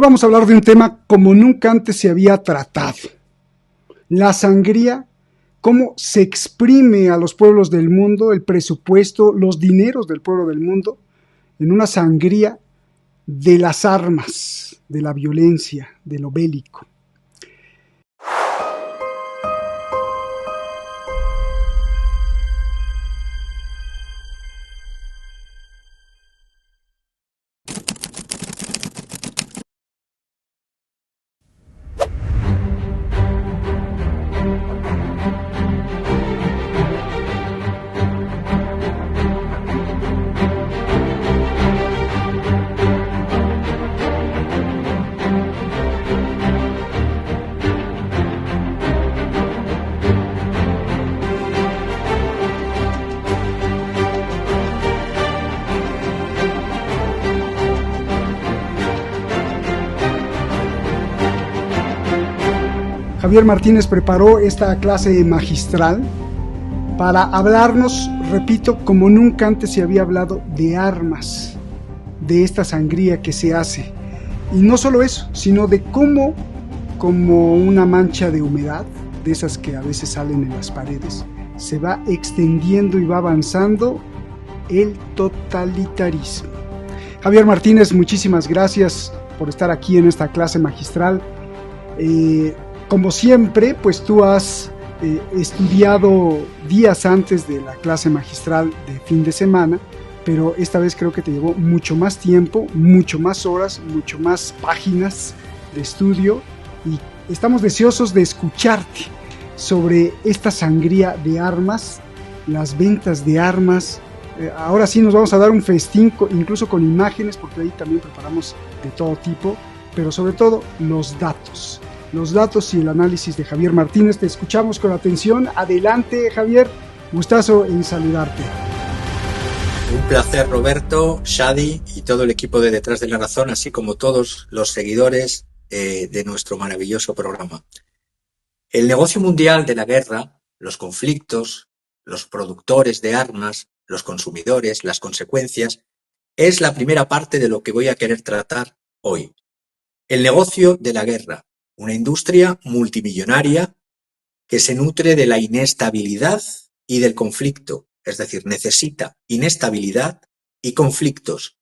Hoy vamos a hablar de un tema como nunca antes se había tratado. La sangría, cómo se exprime a los pueblos del mundo, el presupuesto, los dineros del pueblo del mundo, en una sangría de las armas, de la violencia, de lo bélico. Javier Martínez preparó esta clase magistral para hablarnos, repito, como nunca antes se había hablado de armas, de esta sangría que se hace. Y no solo eso, sino de cómo, como una mancha de humedad, de esas que a veces salen en las paredes, se va extendiendo y va avanzando el totalitarismo. Javier Martínez, muchísimas gracias por estar aquí en esta clase magistral. Como siempre, pues tú has estudiado días antes de la clase magistral de fin de semana, pero esta vez creo que te llevó mucho más tiempo, mucho más horas, mucho más páginas de estudio y estamos deseosos de escucharte sobre esta sangría de armas, las ventas de armas. Ahora sí nos vamos a dar un festín, incluso con imágenes, porque ahí también preparamos de todo tipo, pero sobre todo los datos y el análisis de Javier Martínez. Te escuchamos con atención. Adelante, Javier. Gustazo en saludarte. Un placer, Roberto, Shadi y todo el equipo de Detrás de la Razón, así como todos los seguidores de nuestro maravilloso programa. El negocio mundial de la guerra, los conflictos, los productores de armas, los consumidores, las consecuencias, es la primera parte de lo que voy a querer tratar hoy. El negocio de la guerra. Una industria multimillonaria que se nutre de la inestabilidad y del conflicto, es decir, necesita inestabilidad y conflictos.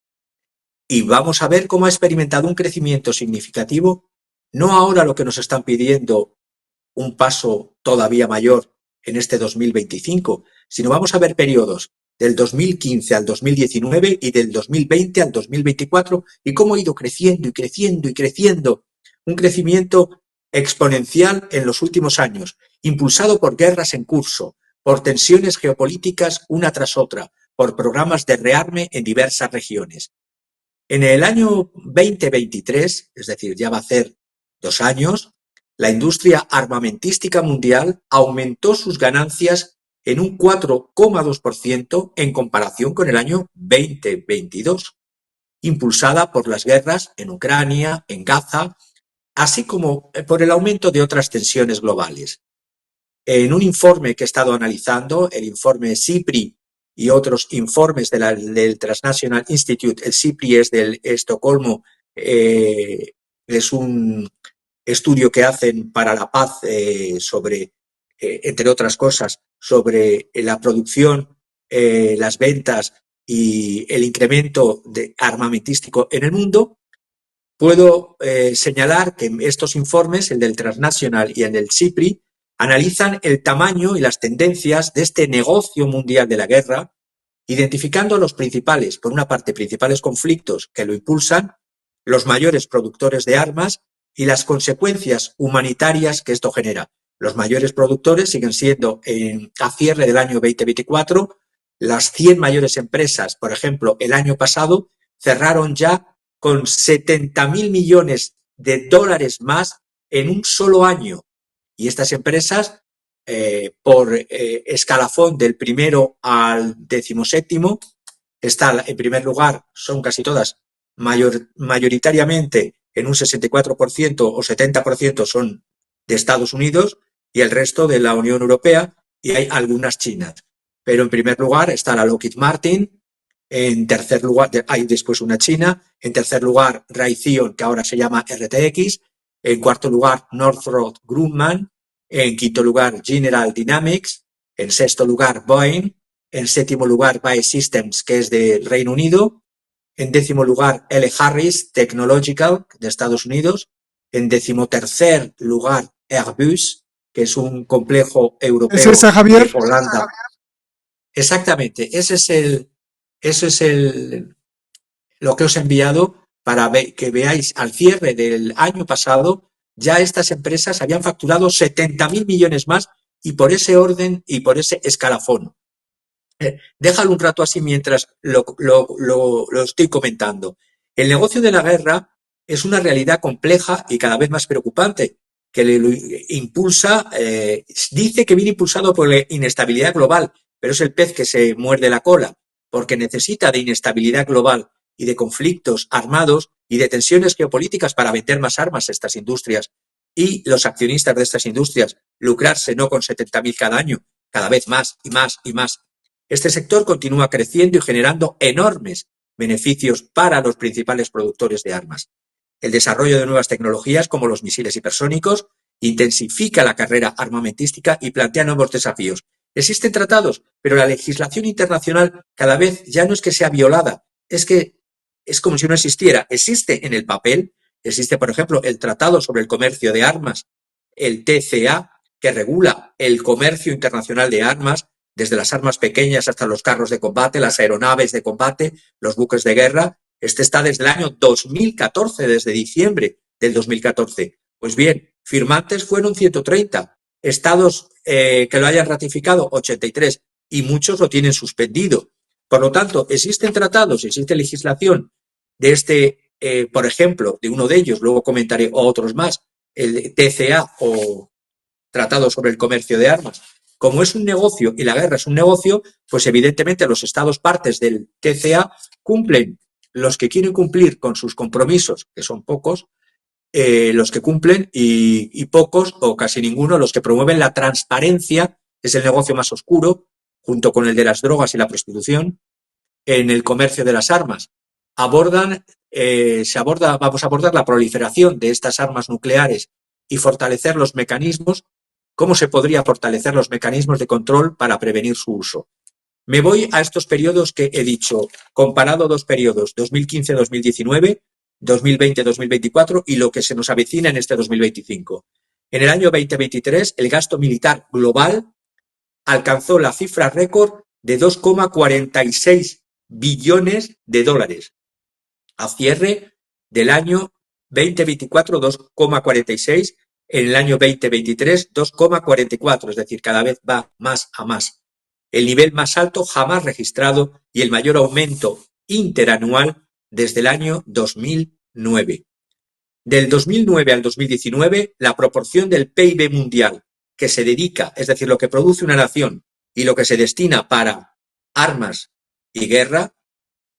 Y vamos a ver cómo ha experimentado un crecimiento significativo, no ahora lo que nos están pidiendo un paso todavía mayor en este 2025, sino vamos a ver periodos del 2015 al 2019 y del 2020 al 2024 y cómo ha ido creciendo y creciendo y creciendo. Un crecimiento exponencial en los últimos años, impulsado por guerras en curso, por tensiones geopolíticas una tras otra, por programas de rearme en diversas regiones. En el año 2023, es decir, ya va a ser 2 años, la industria armamentística mundial aumentó sus ganancias en un 4,2% en comparación con el año 2022, impulsada por las guerras en Ucrania, en Gaza, así como por el aumento de otras tensiones globales. En un informe que he estado analizando, el informe SIPRI y otros informes del Transnational Institute, el SIPRI es del Estocolmo, es un estudio que hacen para la paz sobre, entre otras cosas, sobre la producción, las ventas y el incremento armamentístico en el mundo. Puedo señalar que estos informes, el del Transnational y el del SIPRI, analizan el tamaño y las tendencias de este negocio mundial de la guerra, identificando los principales, por una parte, principales conflictos que lo impulsan, los mayores productores de armas y las consecuencias humanitarias que esto genera. Los mayores productores siguen siendo, a cierre del año 2024, las 100 mayores empresas, por ejemplo, el año pasado, cerraron ya con 70.000 millones de dólares más en un solo año. Y estas empresas, por escalafón del primero al 17º, está en primer lugar, son casi todas mayoritariamente en un 64% o 70% son de Estados Unidos y el resto de la Unión Europea y hay algunas chinas. Pero en primer lugar está la Lockheed Martin, En tercer lugar, hay después una china. En tercer lugar, Raytheon, que ahora se llama RTX. En cuarto lugar, Northrop Grumman. En quinto lugar, General Dynamics. En sexto lugar, Boeing. En séptimo lugar, BAE Systems, que es de Reino Unido. En décimo lugar, L. Harris Technological, de Estados Unidos. En decimotercer lugar, Airbus, que es un complejo ¿Es europeo esa, Javier? de Holanda. Exactamente, lo que os he enviado para que veáis al cierre del año pasado, ya estas empresas habían facturado 70.000 millones más y por ese orden y por ese escalafón. Déjalo un rato así mientras lo estoy comentando. El negocio de la guerra es una realidad compleja y cada vez más preocupante, que le impulsa, dice que viene impulsado por la inestabilidad global, pero es el pez que se muerde la cola, porque necesita de inestabilidad global y de conflictos armados y de tensiones geopolíticas para vender más armas a estas industrias y los accionistas de estas industrias lucrarse no con 70.000 cada año, cada vez más y más y más. Este sector continúa creciendo y generando enormes beneficios para los principales productores de armas. El desarrollo de nuevas tecnologías como los misiles hipersónicos intensifica la carrera armamentística y plantea nuevos desafíos. Existen tratados, pero la legislación internacional cada vez ya no es que sea violada, es que es como si no existiera. Existe en el papel, existe, por ejemplo, el Tratado sobre el Comercio de Armas, el TCA, que regula el comercio internacional de armas, desde las armas pequeñas hasta los carros de combate, las aeronaves de combate, los buques de guerra. Este está desde el año 2014, desde diciembre del 2014. Pues bien, firmantes fueron 130, estados que lo hayan ratificado 83 y muchos lo tienen suspendido. Por lo tanto, existen tratados, existe legislación de este, por ejemplo, de uno de ellos, luego comentaré otros más, el TCA o Tratado sobre el Comercio de Armas. Como es un negocio y la guerra es un negocio, pues evidentemente los estados partes del TCA cumplen los que quieren cumplir con sus compromisos, que son pocos, los que cumplen y pocos o casi ninguno los que promueven la transparencia, es el negocio más oscuro, junto con el de las drogas y la prostitución, en el comercio de las armas. Vamos a abordar la proliferación de estas armas nucleares y fortalecer los mecanismos. ¿Cómo se podría fortalecer los mecanismos de control para prevenir su uso? Me voy a estos periodos que he dicho, comparado dos periodos, 2015-2019, 2020-2024 y lo que se nos avecina en este 2025. En el año 2023, el gasto militar global alcanzó la cifra récord de 2,46 billones de dólares. A cierre del año 2024, 2,46, en el año 2023, 2,44, es decir, cada vez va más a más. El nivel más alto jamás registrado y el mayor aumento interanual desde el año 2009. Del 2009 al 2019, la proporción del PIB mundial que se dedica, es decir, lo que produce una nación y lo que se destina para armas y guerra,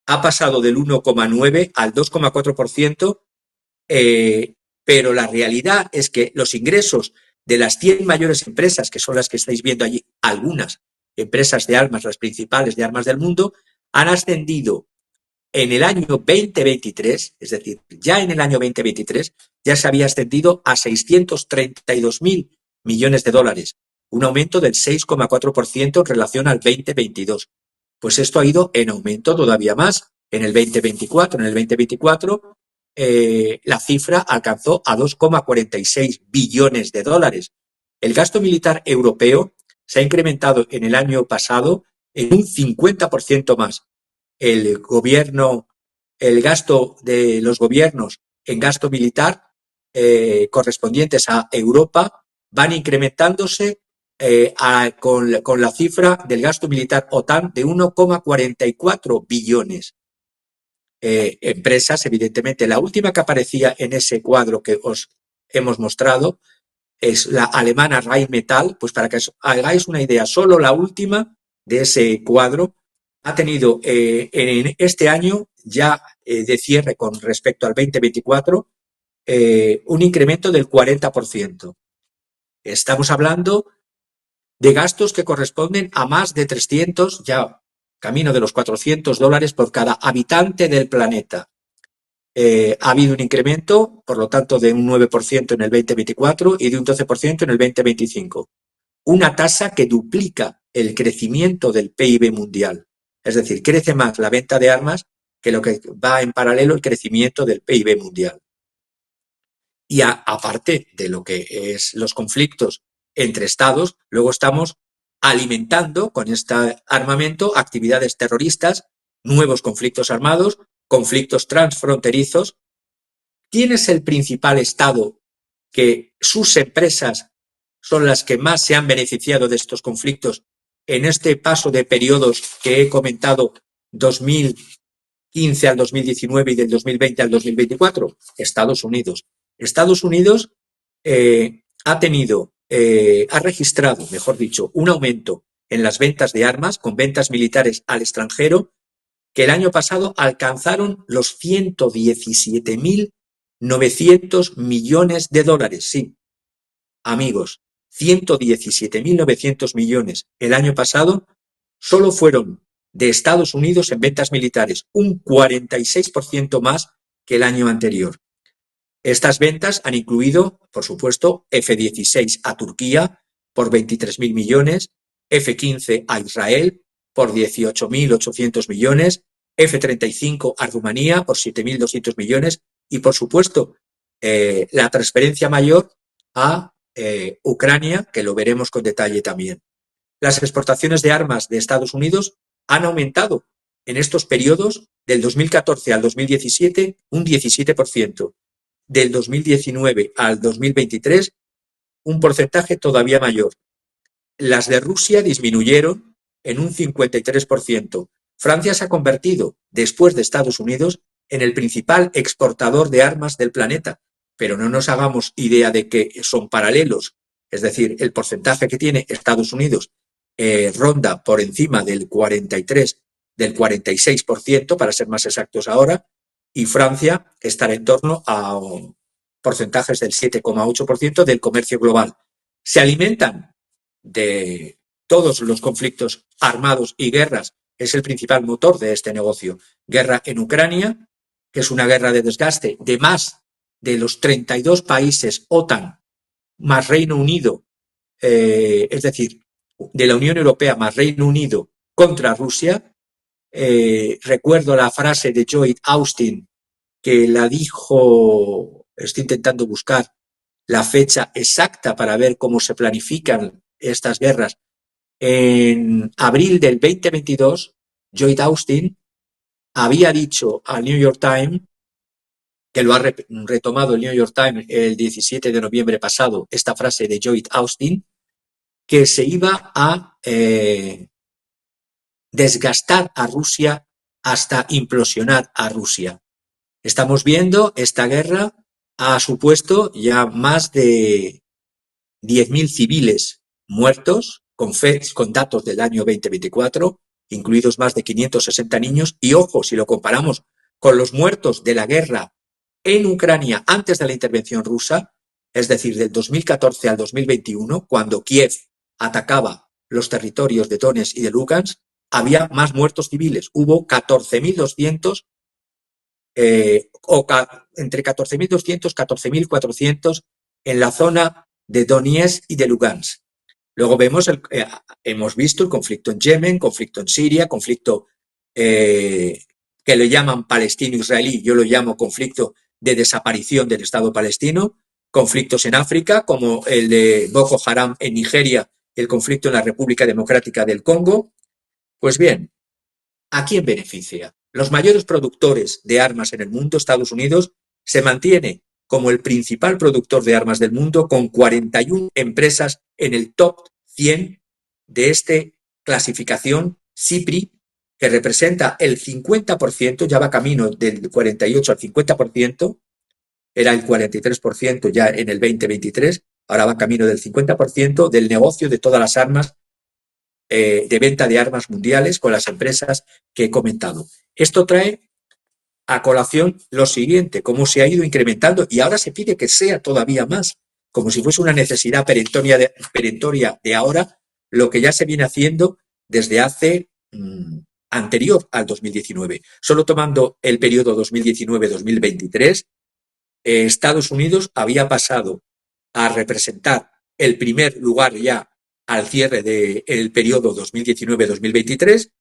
ha pasado del 1,9 al 2,4%, pero la realidad es que los ingresos de las 100 mayores empresas, que son las que estáis viendo allí, algunas empresas de armas, las principales de armas del mundo, han ascendido en el año 2023, es decir, ya en el año 2023, ya se había ascendido a 632.000 millones de dólares, un aumento del 6,4% en relación al 2022. Pues esto ha ido en aumento todavía más. En el 2024, la cifra alcanzó a 2,46 billones de dólares. El gasto militar europeo se ha incrementado en el año pasado en un 50% más. El gasto de los gobiernos en gasto militar correspondientes a Europa van incrementándose con la cifra del gasto militar OTAN de 1,44 billones. Empresas, evidentemente, la última que aparecía en ese cuadro que os hemos mostrado es la alemana Rheinmetall, pues para que os hagáis una idea, solo la última de ese cuadro ha tenido en este año ya de cierre con respecto al 2024 un incremento del 40%. Estamos hablando de gastos que corresponden a más de 300, ya camino de los $400 por cada habitante del planeta. Ha habido un incremento, por lo tanto, de un 9% en el 2024 y de un 12% en el 2025. Una tasa que duplica el crecimiento del PIB mundial. Es decir, crece más la venta de armas que lo que va en paralelo el crecimiento del PIB mundial. Y aparte de lo que es los conflictos entre estados, luego estamos alimentando con este armamento actividades terroristas, nuevos conflictos armados, conflictos transfronterizos. ¿Quién es el principal estado que sus empresas son las que más se han beneficiado de estos conflictos en este paso de periodos que he comentado, 2015 al 2019 y del 2020 al 2024? Estados Unidos. Estados Unidos ha registrado, mejor dicho, un aumento en las ventas de armas, con ventas militares al extranjero, que el año pasado alcanzaron los 117.900 millones de dólares. Sí, amigos, 117.900 millones el año pasado solo fueron de Estados Unidos en ventas militares, un 46% más que el año anterior. Estas ventas han incluido, por supuesto, F-16 a Turquía por 23.000 millones, F-15 a Israel por 18.800 millones, F-35 a Rumanía por 7.200 millones y, por supuesto, la transferencia mayor a Ucrania, que lo veremos con detalle también. Las exportaciones de armas de Estados Unidos han aumentado en estos periodos del 2014 al 2017 un 17%. Del 2019 al 2023, un porcentaje todavía mayor. Las de Rusia disminuyeron en un 53%. Francia se ha convertido, después de Estados Unidos, en el principal exportador de armas del planeta, pero no nos hagamos idea de que son paralelos. Es decir, el porcentaje que tiene Estados Unidos ronda por encima del 46%, para ser más exactos ahora, y Francia estará en torno a porcentajes del 7,8% del comercio global. Se alimentan de todos los conflictos armados y guerras. Es el principal motor de este negocio. Guerra en Ucrania, que es una guerra de desgaste de más de los 32 países OTAN más Reino Unido, es decir, de la Unión Europea más Reino Unido contra Rusia. Recuerdo la frase de Lloyd Austin, que la dijo, estoy intentando buscar la fecha exacta para ver cómo se planifican estas guerras. En abril del 2022, Lloyd Austin había dicho al New York Times, que lo ha retomado el New York Times el 17 de noviembre pasado, esta frase de Lloyd Austin, que se iba a desgastar a Rusia hasta implosionar a Rusia. Estamos viendo, esta guerra ha supuesto ya más de 10.000 civiles muertos, con datos del año 2024, incluidos más de 560 niños, y ojo, si lo comparamos con los muertos de la guerra en Ucrania antes de la intervención rusa, es decir, del 2014 al 2021, cuando Kiev atacaba los territorios de Donetsk y de Lugansk, había más muertos civiles. Hubo 14.200, entre 14.200 y 14.400 en la zona de Donetsk y de Lugansk. Luego hemos visto el conflicto en Yemen, conflicto en Siria, conflicto que le llaman palestino-israelí, yo lo llamo conflicto de desaparición del Estado palestino, conflictos en África, como el de Boko Haram en Nigeria, el conflicto en la República Democrática del Congo. Pues bien, ¿a quién beneficia? Los mayores productores de armas en el mundo, Estados Unidos, se mantiene como el principal productor de armas del mundo, con 41 empresas en el top 100 de esta clasificación SIPRI, que representa el 50%, ya va camino del 48 al 50%, era el 43% ya en el 2023, ahora va camino del 50% del negocio de todas las armas, de venta de armas mundiales con las empresas que he comentado. Esto trae a colación lo siguiente, cómo se ha ido incrementando y ahora se pide que sea todavía más, como si fuese una necesidad perentoria de ahora, lo que ya se viene haciendo desde hace anterior al 2019. Solo tomando el periodo 2019-2023, Estados Unidos había pasado a representar el primer lugar ya al cierre del periodo 2019-2023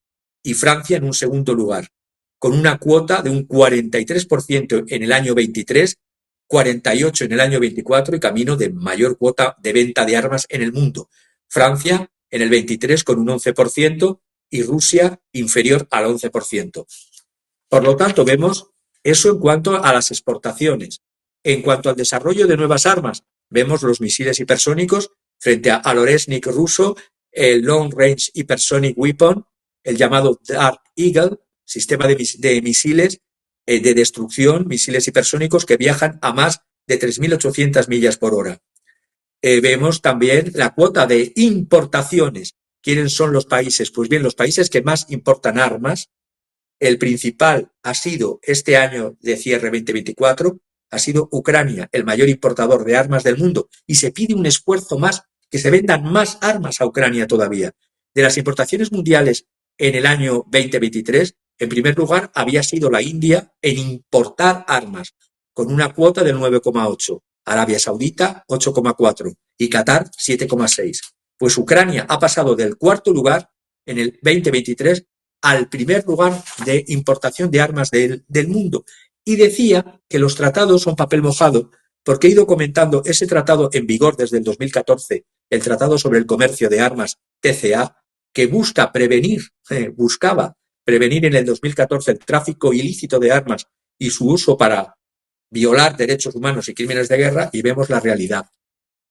y Francia en un segundo lugar, con una cuota de un 43% en el año 23, 48% en el año 24 y camino de mayor cuota de venta de armas en el mundo. Francia en el 23 con un 11% y Rusia inferior al 11%. Por lo tanto, vemos eso en cuanto a las exportaciones. En cuanto al desarrollo de nuevas armas, vemos los misiles hipersónicos frente al Oresnik ruso, el Long Range Hypersonic Weapon, el llamado Dark Eagle, sistema de misiles de destrucción, misiles hipersónicos que viajan a más de 3.800 millas por hora. Vemos también la cuota de importaciones. ¿Quiénes son los países? Pues bien, los países que más importan armas. El principal ha sido este año de cierre 2024, ha sido Ucrania, el mayor importador de armas del mundo, y se pide un esfuerzo más, que se vendan más armas a Ucrania todavía. De las importaciones mundiales en el año 2023, en primer lugar había sido la India en importar armas, con una cuota del 9,8, Arabia Saudita 8,4 y Qatar 7,6. Pues Ucrania ha pasado del cuarto lugar en el 2023 al primer lugar de importación de armas del mundo. Y decía que los tratados son papel mojado, porque he ido comentando ese tratado en vigor desde el 2014, el Tratado sobre el Comercio de Armas, TCA, que buscaba prevenir en el 2014 el tráfico ilícito de armas y su uso para violar derechos humanos y crímenes de guerra, y vemos la realidad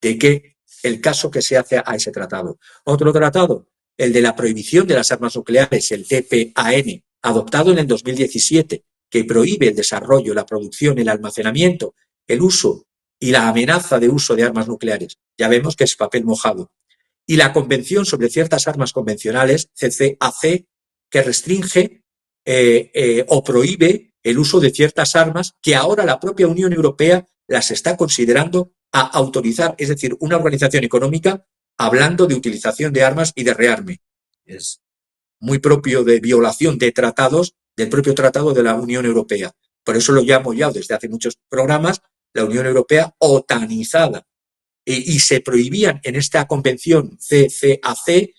de que el caso que se hace a ese tratado. Otro tratado, el de la prohibición de las armas nucleares, el TPAN, adoptado en el 2017, que prohíbe el desarrollo, la producción, el almacenamiento, el uso y la amenaza de uso de armas nucleares. Ya vemos que es papel mojado. Y la Convención sobre ciertas armas convencionales, CCAC, que restringe o prohíbe el uso de ciertas armas que ahora la propia Unión Europea las está considerando a autorizar, es decir, una organización económica hablando de utilización de armas y de rearme. Es muy propio de violación de tratados, del propio tratado de la Unión Europea. Por eso lo llamo ya desde hace muchos programas la Unión Europea otanizada. Y se prohibían en esta convención CCAC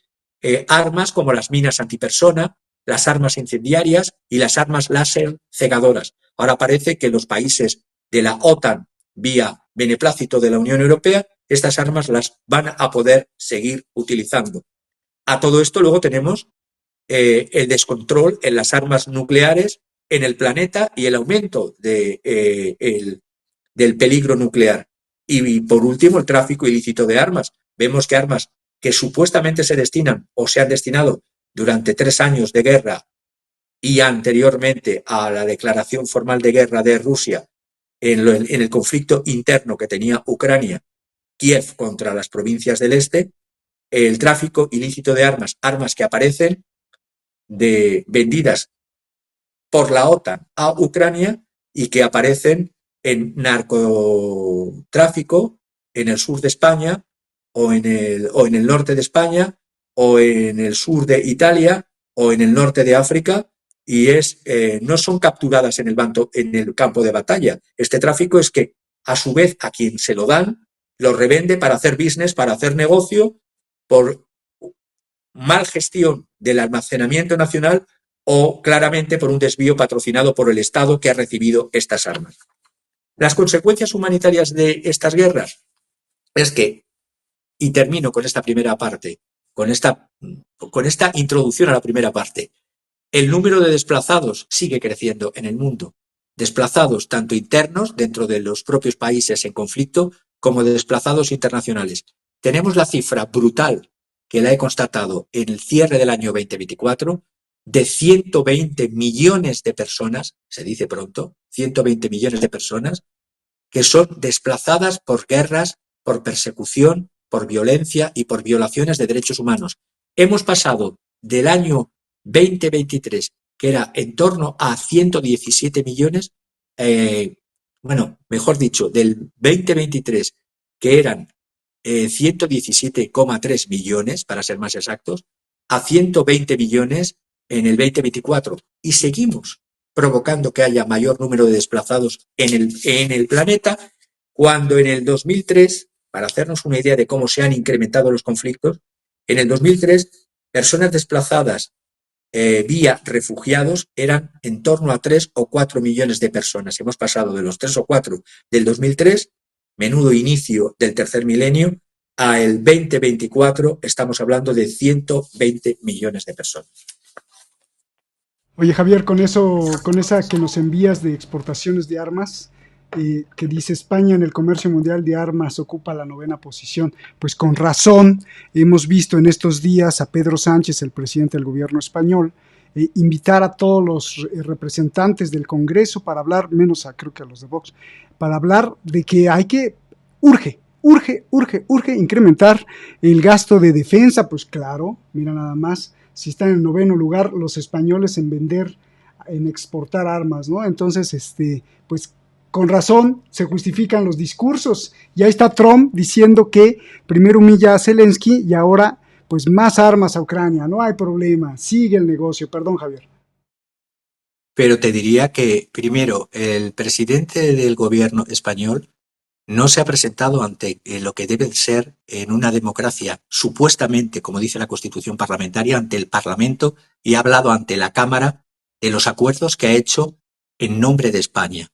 armas como las minas antipersona, las armas incendiarias y las armas láser cegadoras. Ahora parece que los países de la OTAN, vía beneplácito de la Unión Europea, estas armas las van a poder seguir utilizando. A todo esto luego tenemos el descontrol en las armas nucleares en el planeta y el aumento del peligro nuclear. Y por último, el tráfico ilícito de armas. Vemos que armas que supuestamente se destinan o se han destinado durante 3 años de guerra y anteriormente a la declaración formal de guerra de Rusia en el conflicto interno que tenía Ucrania, Kiev contra las provincias del este, el tráfico ilícito de armas, armas que aparecen vendidas por la OTAN a Ucrania y que aparecen en narcotráfico en el sur de España o en el norte de España o en el sur de Italia o en el norte de África y no son capturadas en el campo de batalla. Este tráfico es que a su vez a quien se lo dan lo revende para hacer business, para hacer negocio por mal gestión del almacenamiento nacional o claramente por un desvío patrocinado por el Estado que ha recibido estas armas. Las consecuencias humanitarias de estas guerras es que, y termino con esta primera parte, con esta introducción a la primera parte, el número de desplazados sigue creciendo en el mundo. Desplazados tanto internos dentro de los propios países en conflicto como de desplazados internacionales. Tenemos la cifra brutal que la he constatado en el cierre del año 2024 de 120 millones de personas, se dice pronto, 120 millones de personas que son desplazadas por guerras, por persecución, por violencia y por violaciones de derechos humanos. Hemos pasado del año 2023, que era en torno a 117 millones, mejor dicho, del 2023, que eran 117,3 millones, para ser más exactos, a 120 millones en el 2024 y seguimos provocando que haya mayor número de desplazados en el planeta, cuando en el 2003, para hacernos una idea de cómo se han incrementado los conflictos, en el 2003 personas desplazadas vía refugiados eran en torno a 3 o 4 millones de personas. Hemos pasado de los 3 o 4 del 2003, menudo inicio del tercer milenio, a el 2024 estamos hablando de 120 millones de personas. Oye, Javier, con esa que nos envías de exportaciones de armas, que dice España en el comercio mundial de armas ocupa la 9ª posición, pues con razón hemos visto en estos días a Pedro Sánchez, el presidente del gobierno español, invitar a todos los representantes del Congreso para hablar, menos creo que a los de Vox, para hablar de que urge incrementar el gasto de defensa. Pues claro, mira nada más, si están en el 9º lugar los españoles en exportar armas, ¿no? Entonces, pues con razón se justifican los discursos. Ya está Trump diciendo que primero humilla a Zelensky y ahora pues más armas a Ucrania. No hay problema, sigue el negocio. Perdón, Javier. Pero te diría que, primero, el presidente del gobierno español no se ha presentado ante lo que debe ser en una democracia, supuestamente, como dice la Constitución parlamentaria, ante el Parlamento, y ha hablado ante la Cámara de los acuerdos que ha hecho en nombre de España.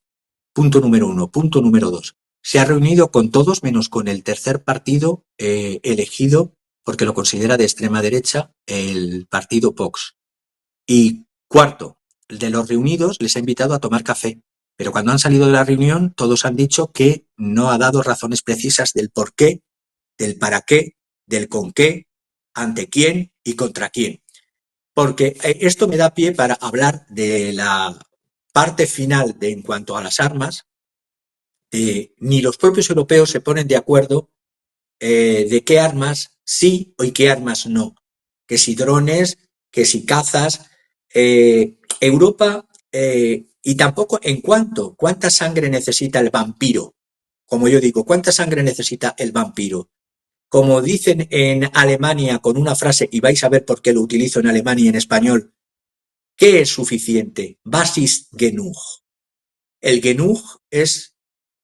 Punto número 1. Punto número 2. Se ha reunido con todos menos con el tercer partido elegido, porque lo considera de extrema derecha, el partido Vox. Y cuarto, de los reunidos les ha invitado a tomar café. Pero cuando han salido de la reunión, todos han dicho que no ha dado razones precisas del por qué, del para qué, del con qué, ante quién y contra quién. Porque esto me da pie para hablar de la parte final en cuanto a las armas. Ni los propios europeos se ponen de acuerdo de qué armas sí y qué armas no. Que si drones, que si cazas. Europa... y tampoco en cuánta sangre necesita el vampiro. Como yo digo, ¿cuánta sangre necesita el vampiro? Como dicen en Alemania con una frase, y vais a ver por qué lo utilizo en alemán y en español, ¿qué es suficiente? Was ist genug? El genug es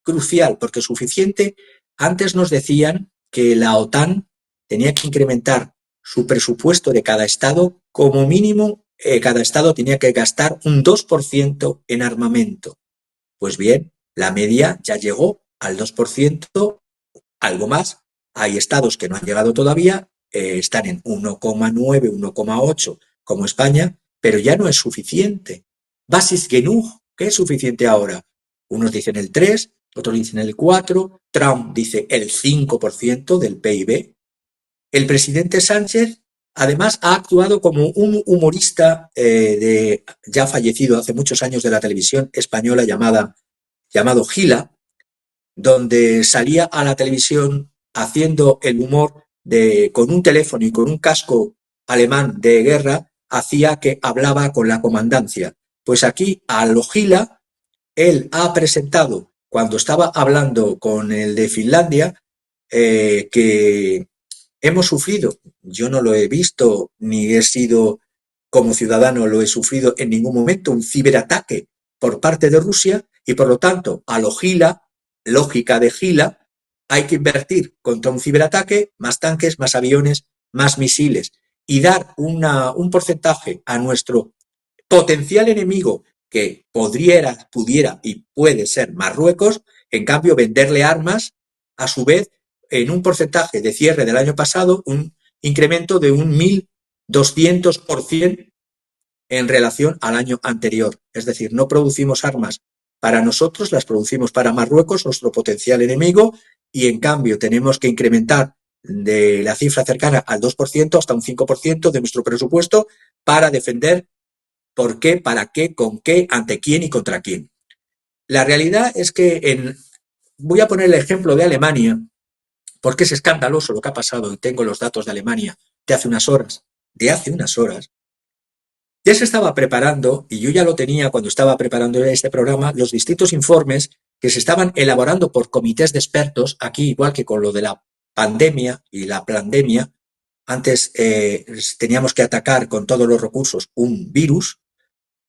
crucial, porque suficiente, antes nos decían que la OTAN tenía que incrementar su presupuesto de cada estado como mínimo. Cada estado tenía que gastar un 2% en armamento. Pues bien, la media ya llegó al 2%, algo más. Hay estados que no han llegado todavía, están en 1,9, 1,8 como España, pero ya no es suficiente. Was ist genug? ¿Qué es suficiente ahora? Unos dicen el 3, otros dicen el 4, Trump dice el 5% del PIB. El presidente Sánchez además ha actuado como un humorista ya fallecido hace muchos años de la televisión española llamado Gila, donde salía a la televisión haciendo el humor con un teléfono y con un casco alemán de guerra, hacía que hablaba con la comandancia. Pues aquí a lo Gila, él ha presentado, cuando estaba hablando con el de Finlandia, que hemos sufrido, yo no lo he visto ni he sido como ciudadano, lo he sufrido en ningún momento, un ciberataque por parte de Rusia y por lo tanto a lo Gila, lógica de Gila, hay que invertir contra un ciberataque más tanques, más aviones, más misiles y dar un porcentaje a nuestro potencial enemigo que pudiera y puede ser Marruecos, en cambio venderle armas a su vez en un porcentaje de cierre del año pasado, un incremento de un 1.200% en relación al año anterior. Es decir, no producimos armas para nosotros, las producimos para Marruecos, nuestro potencial enemigo, y en cambio tenemos que incrementar de la cifra cercana al 2% hasta un 5% de nuestro presupuesto para defender por qué, para qué, con qué, ante quién y contra quién. La realidad es que voy a poner el ejemplo de Alemania, porque es escandaloso lo que ha pasado, y tengo los datos de Alemania de hace unas horas, ya se estaba preparando, y yo ya lo tenía cuando estaba preparando este programa, los distintos informes que se estaban elaborando por comités de expertos, aquí igual que con lo de la pandemia y la plandemia, Antes teníamos que atacar con todos los recursos un virus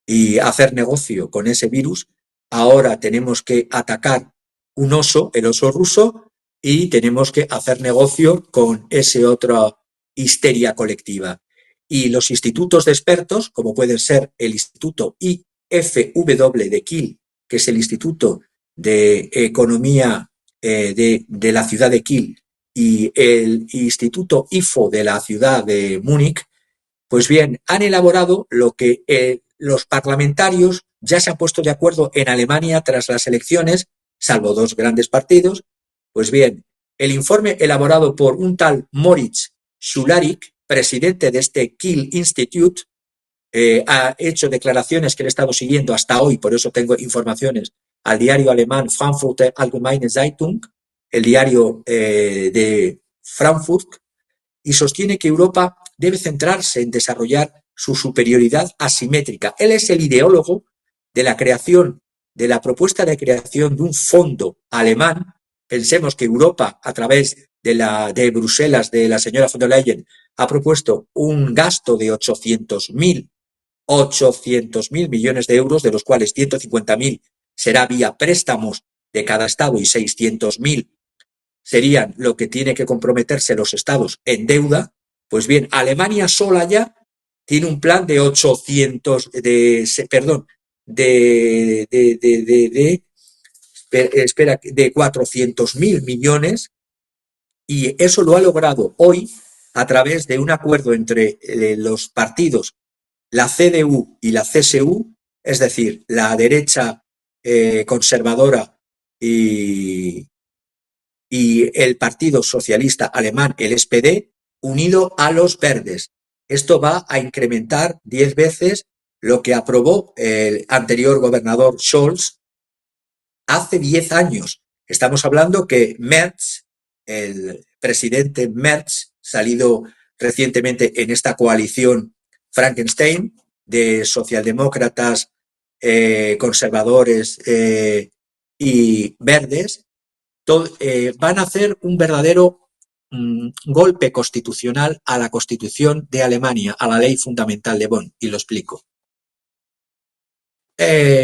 y hacer negocio con ese virus. Ahora tenemos que atacar un oso, el oso ruso, y tenemos que hacer negocio con esa otra histeria colectiva. Y los institutos de expertos, como pueden ser el Instituto IFW de Kiel, que es el Instituto de Economía de la ciudad de Kiel, y el Instituto IFO de la ciudad de Múnich, pues bien, han elaborado lo que los parlamentarios ya se han puesto de acuerdo en Alemania tras las elecciones, salvo dos grandes partidos. Pues bien, el informe elaborado por un tal Moritz Schularik, presidente de este Kiel Institute, ha hecho declaraciones que he estado siguiendo hasta hoy, por eso tengo informaciones, al diario alemán Frankfurter Allgemeine Zeitung, el diario de Frankfurt, y sostiene que Europa debe centrarse en desarrollar su superioridad asimétrica. Él es el ideólogo de la creación, de la propuesta de creación de un fondo alemán. Pensemos que Europa, a través de Bruselas, de la señora von der Leyen, ha propuesto un gasto de 800.000 millones de euros, de los cuales 150.000 será vía préstamos de cada estado y 600.000 serían lo que tiene que comprometerse los estados en deuda. Pues bien, Alemania sola ya tiene un plan de 400.000 millones, y eso lo ha logrado hoy a través de un acuerdo entre los partidos, la CDU y la CSU, es decir, la derecha conservadora y el Partido Socialista Alemán, el SPD, unido a los verdes. Esto va a incrementar 10 veces lo que aprobó el anterior gobernador Scholz hace 10 años. Estamos hablando que Merz, el presidente Merz, salido recientemente en esta coalición Frankenstein de socialdemócratas, conservadores y verdes, van a hacer un verdadero golpe constitucional a la Constitución de Alemania, a la ley fundamental de Bonn, y lo explico.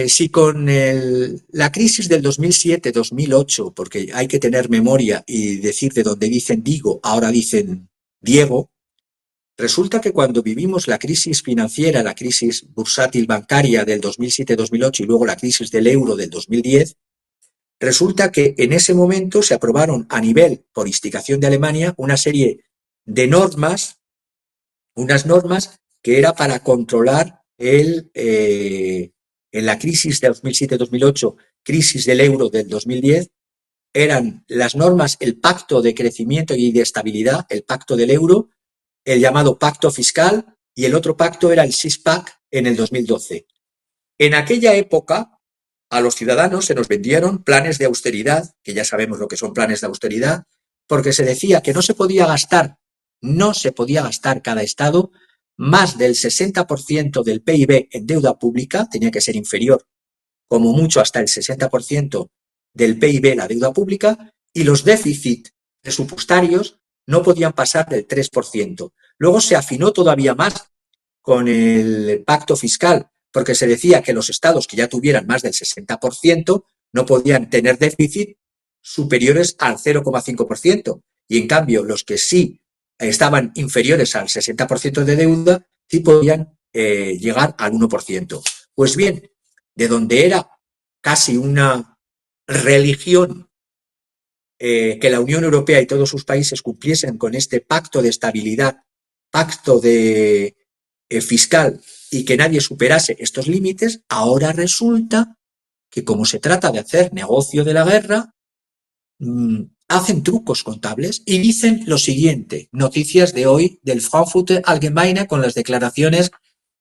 Si con la crisis del 2007-2008, porque hay que tener memoria y decir de donde dicen Digo, ahora dicen Diego, resulta que cuando vivimos la crisis financiera, la crisis bursátil bancaria del 2007-2008 y luego la crisis del euro del 2010, resulta que en ese momento se aprobaron a nivel, por instigación de Alemania, una serie de normas, unas normas que era para controlar en la crisis de 2007-2008, crisis del euro del 2010, eran las normas, el pacto de crecimiento y de estabilidad, el pacto del euro, el llamado pacto fiscal, y el otro pacto era el Six-Pack en el 2012. En aquella época, a los ciudadanos se nos vendieron planes de austeridad, que ya sabemos lo que son planes de austeridad, porque se decía que no se podía gastar cada estado más del 60% del PIB en deuda pública, tenía que ser inferior, como mucho hasta el 60% del PIB la deuda pública, y los déficits presupuestarios no podían pasar del 3%. Luego se afinó todavía más con el pacto fiscal, porque se decía que los estados que ya tuvieran más del 60% no podían tener déficit superiores al 0,5%, y en cambio los que sí estaban inferiores al 60% de deuda sí podían llegar al 1%. Pues bien, de donde era casi una religión que la Unión Europea y todos sus países cumpliesen con este pacto de estabilidad, pacto de fiscal, y que nadie superase estos límites, ahora resulta que como se trata de hacer negocio de la guerra, hacen trucos contables y dicen lo siguiente, noticias de hoy del Frankfurter Allgemeine, con las declaraciones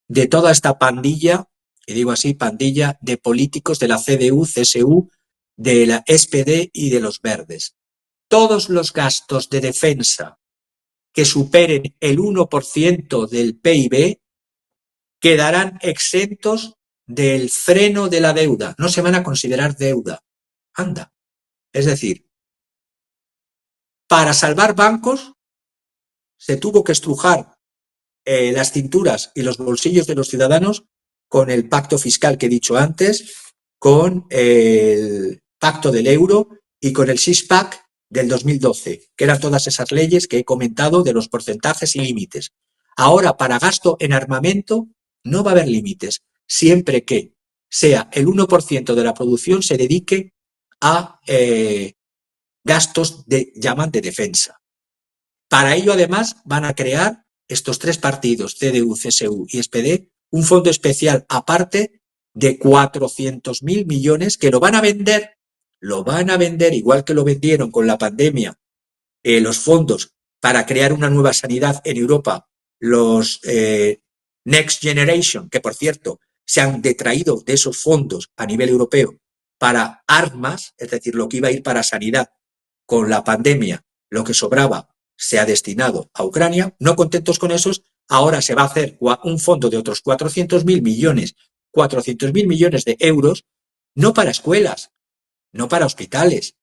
de toda esta pandilla, y digo así, pandilla de políticos de la CDU, CSU, de la SPD y de los verdes. Todos los gastos de defensa que superen el 1% del PIB quedarán exentos del freno de la deuda. No se van a considerar deuda. Anda. Es decir, para salvar bancos se tuvo que estrujar las cinturas y los bolsillos de los ciudadanos con el pacto fiscal que he dicho antes, con el pacto del euro y con el six-pack del 2012, que eran todas esas leyes que he comentado de los porcentajes y límites. Ahora, para gasto en armamento, no va a haber límites, siempre que sea el 1% de la producción se dedique a gastos llaman de defensa. Para ello, además, van a crear estos tres partidos, CDU, CSU y SPD, un fondo especial aparte de 400.000 millones que lo van a vender igual que lo vendieron con la pandemia, los fondos para crear una nueva sanidad en Europa, los Next Generation, que por cierto se han detraído de esos fondos a nivel europeo para armas, es decir, lo que iba a ir para sanidad con la pandemia, lo que sobraba se ha destinado a Ucrania. No contentos con esos, ahora se va a hacer un fondo de otros 400.000 millones de euros, no para escuelas, no para hospitales,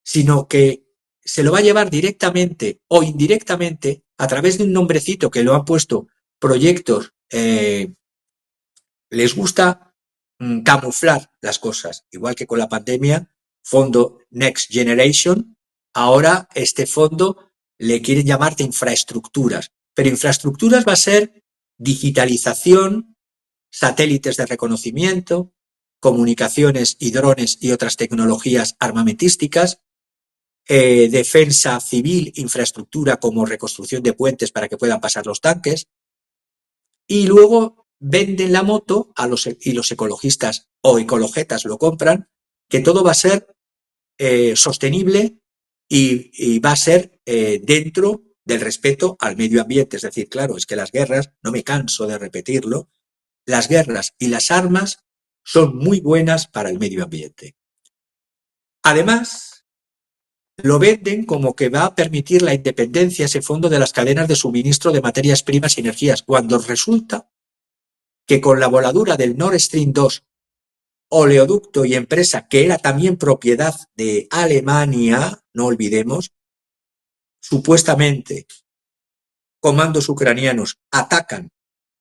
sino que se lo va a llevar directamente o indirectamente a través de un nombrecito que lo han puesto proyectos. Les gusta camuflar las cosas, igual que con la pandemia, fondo Next Generation. Ahora este fondo le quieren llamar de infraestructuras, pero infraestructuras va a ser digitalización, satélites de reconocimiento, comunicaciones y drones y otras tecnologías armamentísticas, defensa civil, infraestructura como reconstrucción de puentes para que puedan pasar los tanques, y luego venden la moto y los ecologistas o ecologetas lo compran, que todo va a ser sostenible y va a ser dentro del respeto al medio ambiente. Es decir, claro, es que las guerras, no me canso de repetirlo, las guerras y las armas son muy buenas para el medio ambiente. Además, lo venden como que va a permitir la independencia, ese fondo, de las cadenas de suministro de materias primas y energías, cuando resulta que con la voladura del Nord Stream 2, oleoducto y empresa que era también propiedad de Alemania, no olvidemos, supuestamente comandos ucranianos atacan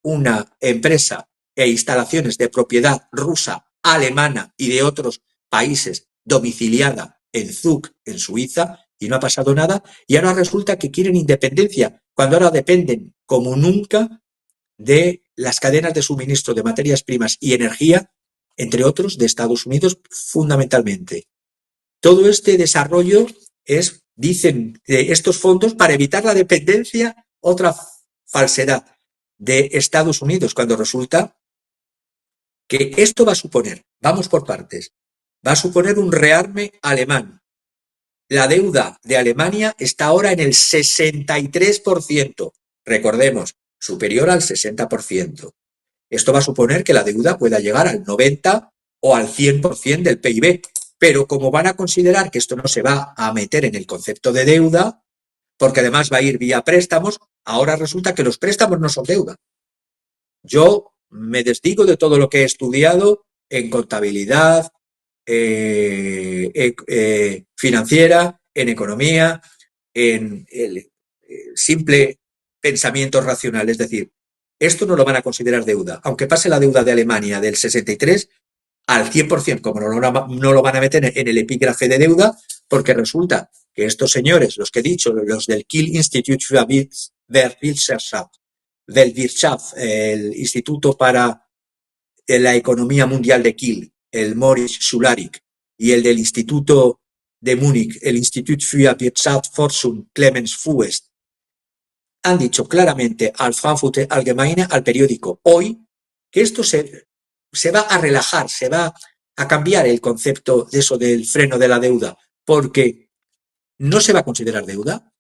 una empresa e instalaciones de propiedad rusa, alemana y de otros países domiciliada en Zug, en Suiza, y no ha pasado nada, y ahora resulta que quieren independencia, cuando ahora dependen como nunca de las cadenas de suministro de materias primas y energía, entre otros, de Estados Unidos fundamentalmente. Todo este desarrollo es, dicen, de estos fondos para evitar la dependencia, otra falsedad, de Estados Unidos, cuando resulta que esto va a suponer, vamos por partes, va a suponer un rearme alemán. La deuda de Alemania está ahora en el 63%, recordemos, superior al 60%. Esto va a suponer que la deuda pueda llegar al 90 o al 100% del PIB, pero como van a considerar que esto no se va a meter en el concepto de deuda, porque además va a ir vía préstamos, ahora resulta que los préstamos no son deuda. Yo me desdigo de todo lo que he estudiado en contabilidad, financiera, en economía, en el simple pensamiento racional. Es decir, esto no lo van a considerar deuda. Aunque pase la deuda de Alemania del 63 al 100%, como no lo van a meter en el epígrafe de deuda, porque resulta que estos señores, los que he dicho, los del Kiel Institut für Wirtschaft, del Wirtschaft, el Instituto para la Economía Mundial de Kiel, el Moritz Schularik, y el del Instituto de Múnich, el Institut für Wirtschaftsforschung Clemens Fuest, han dicho claramente al Frankfurter Allgemeine, al periódico Hoy, que esto se va a relajar, se va a cambiar el concepto de eso del freno de la deuda, porque no se va a considerar deuda.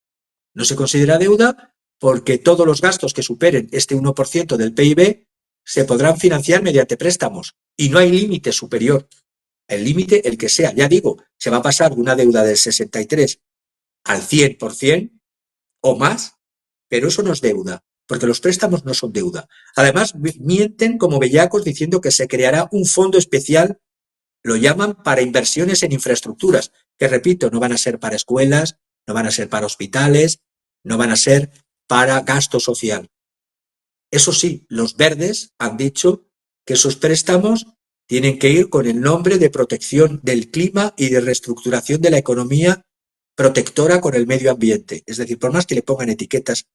No se considera deuda porque todos los gastos que superen este 1% del PIB se podrán financiar mediante préstamos y no hay límite superior. El límite, el que sea, ya digo, se va a pasar de una deuda del 63 al 100% o más, pero eso no es deuda, porque los préstamos no son deuda. Además, mienten como bellacos diciendo que se creará un fondo especial, lo llaman para inversiones en infraestructuras, que repito, no van a ser para escuelas, no van a ser para hospitales, no van a ser para gasto social. Eso sí, los verdes han dicho que esos préstamos tienen que ir con el nombre de protección del clima y de reestructuración de la economía protectora con el medio ambiente. Es decir, por más que le pongan etiquetas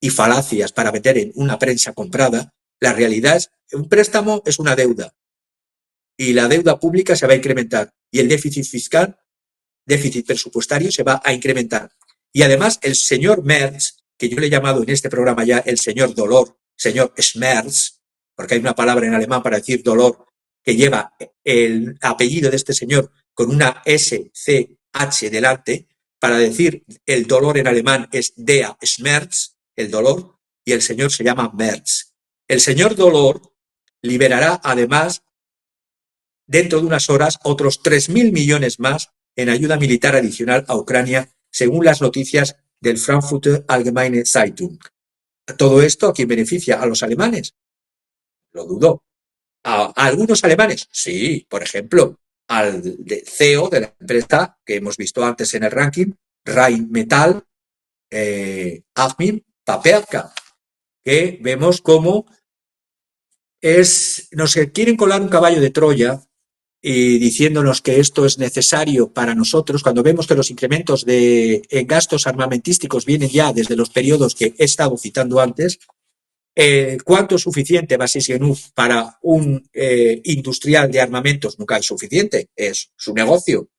y falacias para meter en una prensa comprada, la realidad es que un préstamo es una deuda y la deuda pública se va a incrementar y el déficit fiscal, déficit presupuestario, se va a incrementar. Y además el señor Merz, que yo le he llamado en este programa ya el señor dolor, señor Schmerz, porque hay una palabra en alemán para decir dolor que lleva el apellido de este señor con una SCH delante, para decir el dolor en alemán es der Schmerz, el dolor, y el señor se llama Merz. El señor dolor liberará además dentro de unas horas otros 3.000 millones más en ayuda militar adicional a Ucrania, según las noticias del Frankfurter Allgemeine Zeitung. Todo esto, ¿a quién beneficia? ¿A los alemanes? Lo dudo. ¿A algunos alemanes? Sí, por ejemplo, al CEO de la empresa que hemos visto antes en el ranking, Rheinmetall, Armin Paperka, que vemos cómo nos quieren colar un caballo de Troya y diciéndonos que esto es necesario para nosotros, cuando vemos que los incrementos en gastos armamentísticos vienen ya desde los periodos que he estado citando antes. ¿Cuánto es suficiente Basisgenuf para un industrial de armamentos? Nunca es suficiente, es su negocio.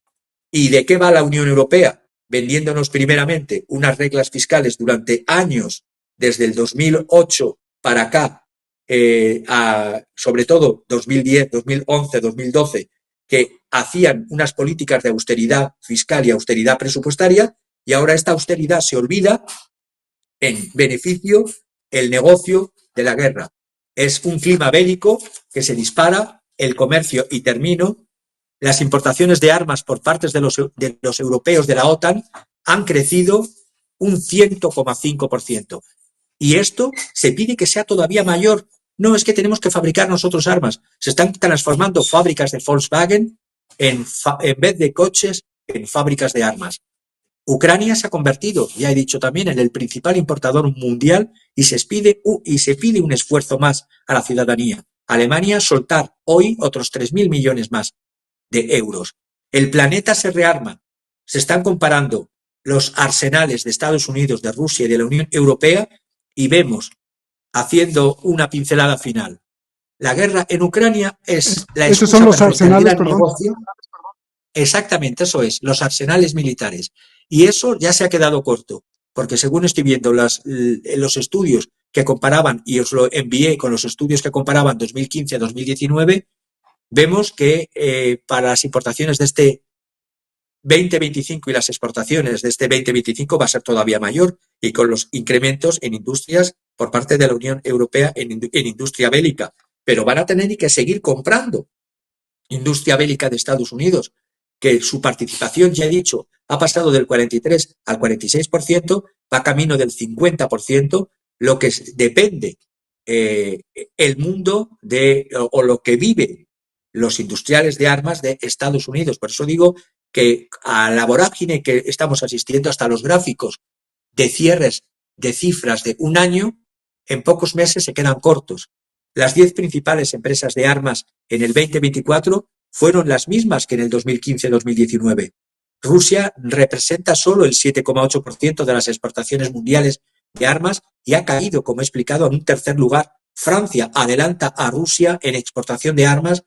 ¿Y de qué va la Unión Europea? Vendiéndonos primeramente unas reglas fiscales durante años, desde el 2008 para acá, sobre todo 2010, 2011, 2012, que hacían unas políticas de austeridad fiscal y austeridad presupuestaria, y ahora esta austeridad se olvida en beneficio el negocio de la guerra. Es un clima bélico que se dispara, el comercio, y termino, las importaciones de armas por parte de los europeos de la OTAN han crecido un 100,5%. Y esto se pide que sea todavía mayor. No, es que tenemos que fabricar nosotros armas. Se están transformando fábricas de Volkswagen en vez de coches, en fábricas de armas. Ucrania se ha convertido, ya he dicho también, en el principal importador mundial y se pide un esfuerzo más a la ciudadanía. Alemania soltar hoy otros 3.000 millones más de euros. El planeta se rearma. Se están comparando los arsenales de Estados Unidos, de Rusia y de la Unión Europea y vemos, haciendo una pincelada final, la guerra en Ucrania es la excusa. Esos son los arsenales, perdón. Negocio. Exactamente, eso es, los arsenales militares. Y eso ya se ha quedado corto, porque según estoy viendo los estudios que comparaban, y os lo envié con los estudios que comparaban 2015 a 2019, vemos que para las importaciones de este 2025 y las exportaciones de este 2025 va a ser todavía mayor, y con los incrementos en industrias por parte de la Unión Europea en industria bélica. Pero van a tener que seguir comprando industria bélica de Estados Unidos, que su participación, ya he dicho, ha pasado del 43 al 46%, va camino del 50%, lo que depende el mundo o lo que vive los industriales de armas de Estados Unidos. Por eso digo que a la vorágine que estamos asistiendo, hasta los gráficos de cierres de cifras de un año, en pocos meses se quedan cortos. Las 10 principales empresas de armas en el 2024 fueron las mismas que en el 2015-2019. Rusia representa solo el 7,8% de las exportaciones mundiales de armas y ha caído, como he explicado, en un tercer lugar. Francia adelanta a Rusia en exportación de armas,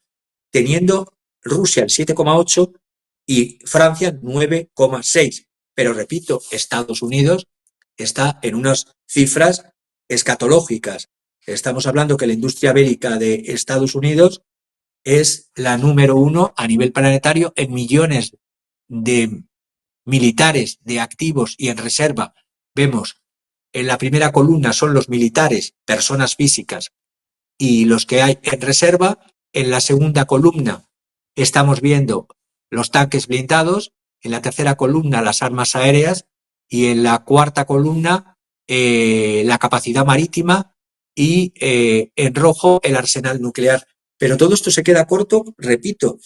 teniendo Rusia el 7,8% y Francia 9,6%. Pero repito, Estados Unidos está en unas cifras escatológicas. Estamos hablando que la industria bélica de Estados Unidos es la número 1 a nivel planetario en millones de militares, de activos y en reserva. Vemos, en la primera columna son los militares, personas físicas, y los que hay en reserva. En la segunda columna estamos viendo los tanques blindados, en la tercera columna las armas aéreas y en la cuarta columna la capacidad marítima y en rojo el arsenal nuclear. Pero todo esto se queda corto, repito,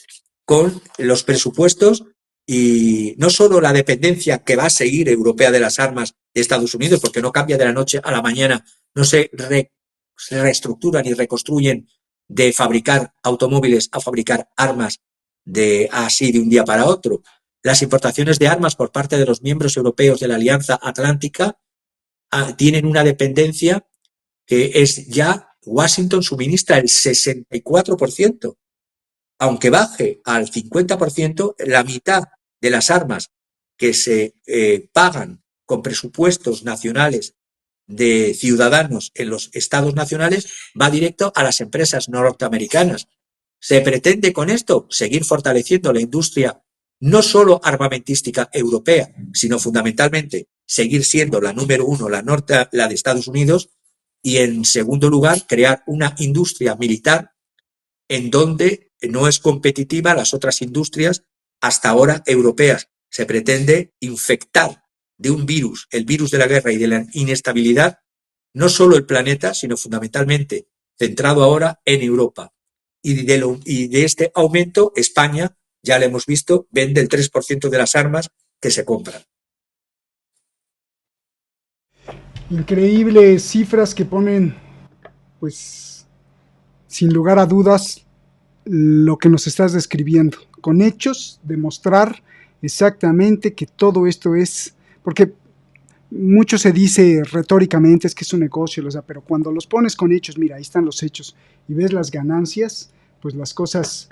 con los presupuestos y no solo la dependencia que va a seguir europea de las armas de Estados Unidos, porque no cambia de la noche a la mañana, no se reestructuran y reconstruyen de fabricar automóviles a fabricar armas así de un día para otro. Las importaciones de armas por parte de los miembros europeos de la Alianza Atlántica tienen una dependencia que es ya Washington suministra el 64%, aunque baje al 50%, la mitad de las armas que se pagan con presupuestos nacionales de ciudadanos en los estados nacionales va directo a las empresas norteamericanas. ¿Se pretende con esto seguir fortaleciendo la industria no solo armamentística europea, sino fundamentalmente seguir siendo la número uno, la de Estados Unidos, y en segundo lugar crear una industria militar en donde no es competitiva las otras industrias hasta ahora europeas? Se pretende infectar de un virus, el virus de la guerra y de la inestabilidad, no solo el planeta, sino fundamentalmente centrado ahora en Europa. Y de este aumento, España, ya lo hemos visto, vende el 3% de las armas que se compran. Increíbles cifras que ponen, pues, sin lugar a dudas, lo que nos estás describiendo, con hechos, demostrar exactamente que todo esto es, porque mucho se dice retóricamente, es que es un negocio, o sea, pero cuando los pones con hechos, mira, ahí están los hechos, y ves las ganancias, pues las cosas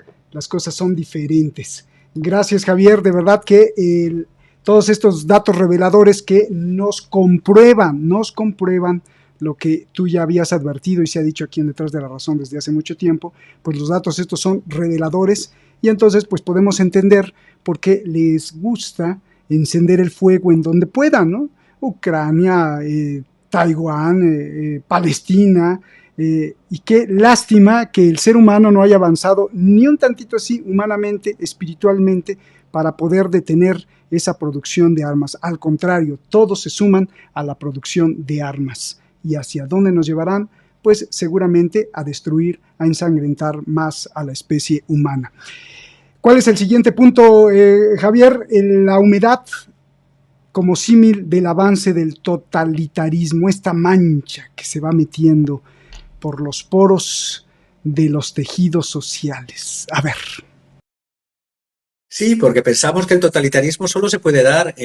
son diferentes. Gracias, Javier, de verdad que todos estos datos reveladores que nos comprueban lo que tú ya habías advertido y se ha dicho aquí en Detrás de la Razón desde hace mucho tiempo, pues los datos estos son reveladores y entonces pues podemos entender por qué les gusta encender el fuego en donde puedan, ¿no? Ucrania, Taiwán, Palestina, y qué lástima que el ser humano no haya avanzado ni un tantito así humanamente, espiritualmente, para poder detener esa producción de armas. Al contrario, todos se suman a la producción de armas. ¿Y hacia dónde nos llevarán? Pues seguramente a destruir, a ensangrentar más a la especie humana. ¿Cuál es el siguiente punto, Javier? La humedad como símil del avance del totalitarismo, esta mancha que se va metiendo por los poros de los tejidos sociales. A ver. Sí, porque pensamos que el totalitarismo solo se puede dar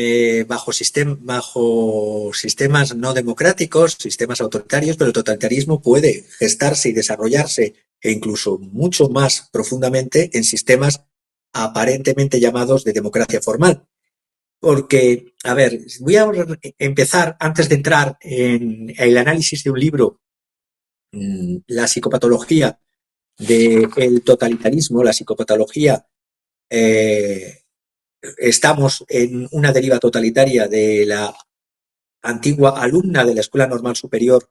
bajo sistemas no democráticos, sistemas autoritarios, pero el totalitarismo puede gestarse y desarrollarse e incluso mucho más profundamente en sistemas aparentemente llamados de democracia formal. Porque, a ver, voy a empezar, antes de entrar en el análisis de un libro, la psicopatología del totalitarismo, la psicopatología, estamos en una deriva totalitaria de la antigua alumna de la Escuela Normal Superior,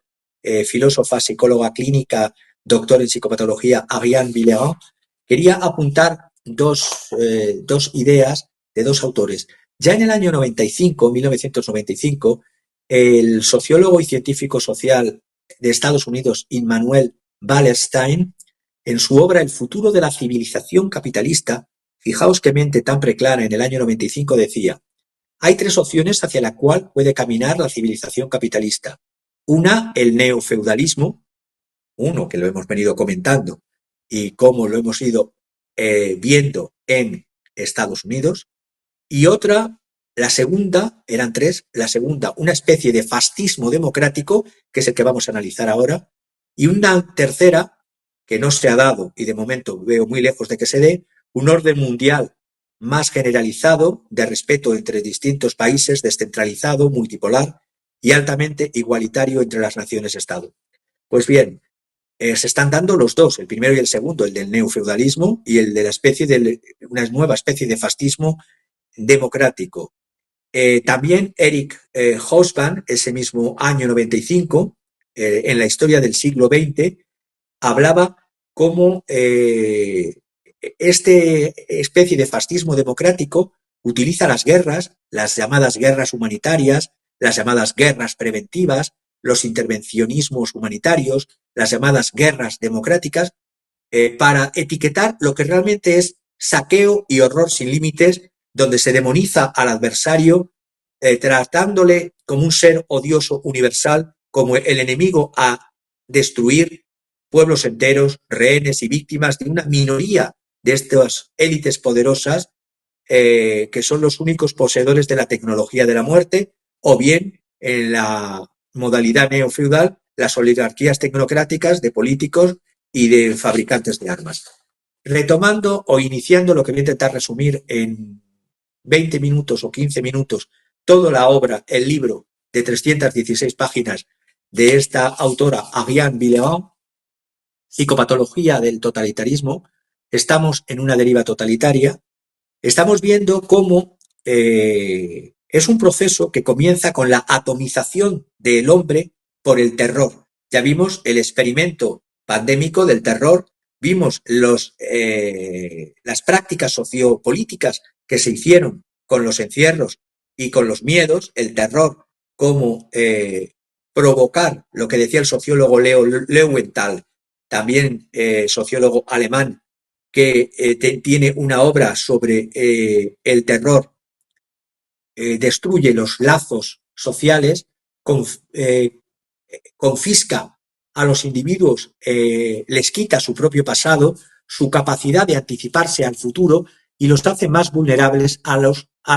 filósofa, psicóloga clínica, doctor en psicopatología, Ariane Villeron. Quería apuntar dos ideas de dos autores. Ya en el año 1995, el sociólogo y científico social de Estados Unidos, Immanuel Wallerstein, en su obra El futuro de la civilización capitalista, fijaos qué mente tan preclara, en el año 95 decía: hay tres opciones hacia la cual puede caminar la civilización capitalista. Una, el neofeudalismo, uno que lo hemos venido comentando y cómo lo hemos ido viendo en Estados Unidos, y otra, la segunda, eran tres, la segunda, una especie de fascismo democrático, que es el que vamos a analizar ahora, y una tercera, que no se ha dado y de momento veo muy lejos de que se dé, un orden mundial más generalizado, de respeto entre distintos países, descentralizado, multipolar y altamente igualitario entre las naciones-estado. Pues bien, se están dando los dos, el primero y el segundo, el del neofeudalismo y el de una nueva especie de fascismo democrático. También Eric Hobsbawm, ese mismo año 95, en la historia del siglo XX, hablaba cómo especie de fascismo democrático utiliza las guerras, las llamadas guerras humanitarias, las llamadas guerras preventivas, los intervencionismos humanitarios, las llamadas guerras democráticas, para etiquetar lo que realmente es saqueo y horror sin límites, donde se demoniza al adversario, tratándole como un ser odioso universal, como el enemigo a destruir pueblos enteros, rehenes y víctimas de una minoría de estas élites poderosas que son los únicos poseedores de la tecnología de la muerte, o bien en la modalidad neofeudal, las oligarquías tecnocráticas de políticos y de fabricantes de armas. Retomando o iniciando lo que voy a intentar resumir en 20 minutos o 15 minutos, toda la obra, el libro de 316 páginas de esta autora Ariane Villeron, Psicopatología del totalitarismo. Estamos en una deriva totalitaria. Estamos viendo cómo es un proceso que comienza con la atomización del hombre por el terror. Ya vimos el experimento pandémico del terror, vimos las prácticas sociopolíticas que se hicieron con los encierros y con los miedos, el terror, como provocar lo que decía el sociólogo Leo Leuwenthal, también sociólogo alemán, que tiene una obra sobre el terror, destruye los lazos sociales, confisca a los individuos, les quita su propio pasado, su capacidad de anticiparse al futuro y los hace más vulnerables a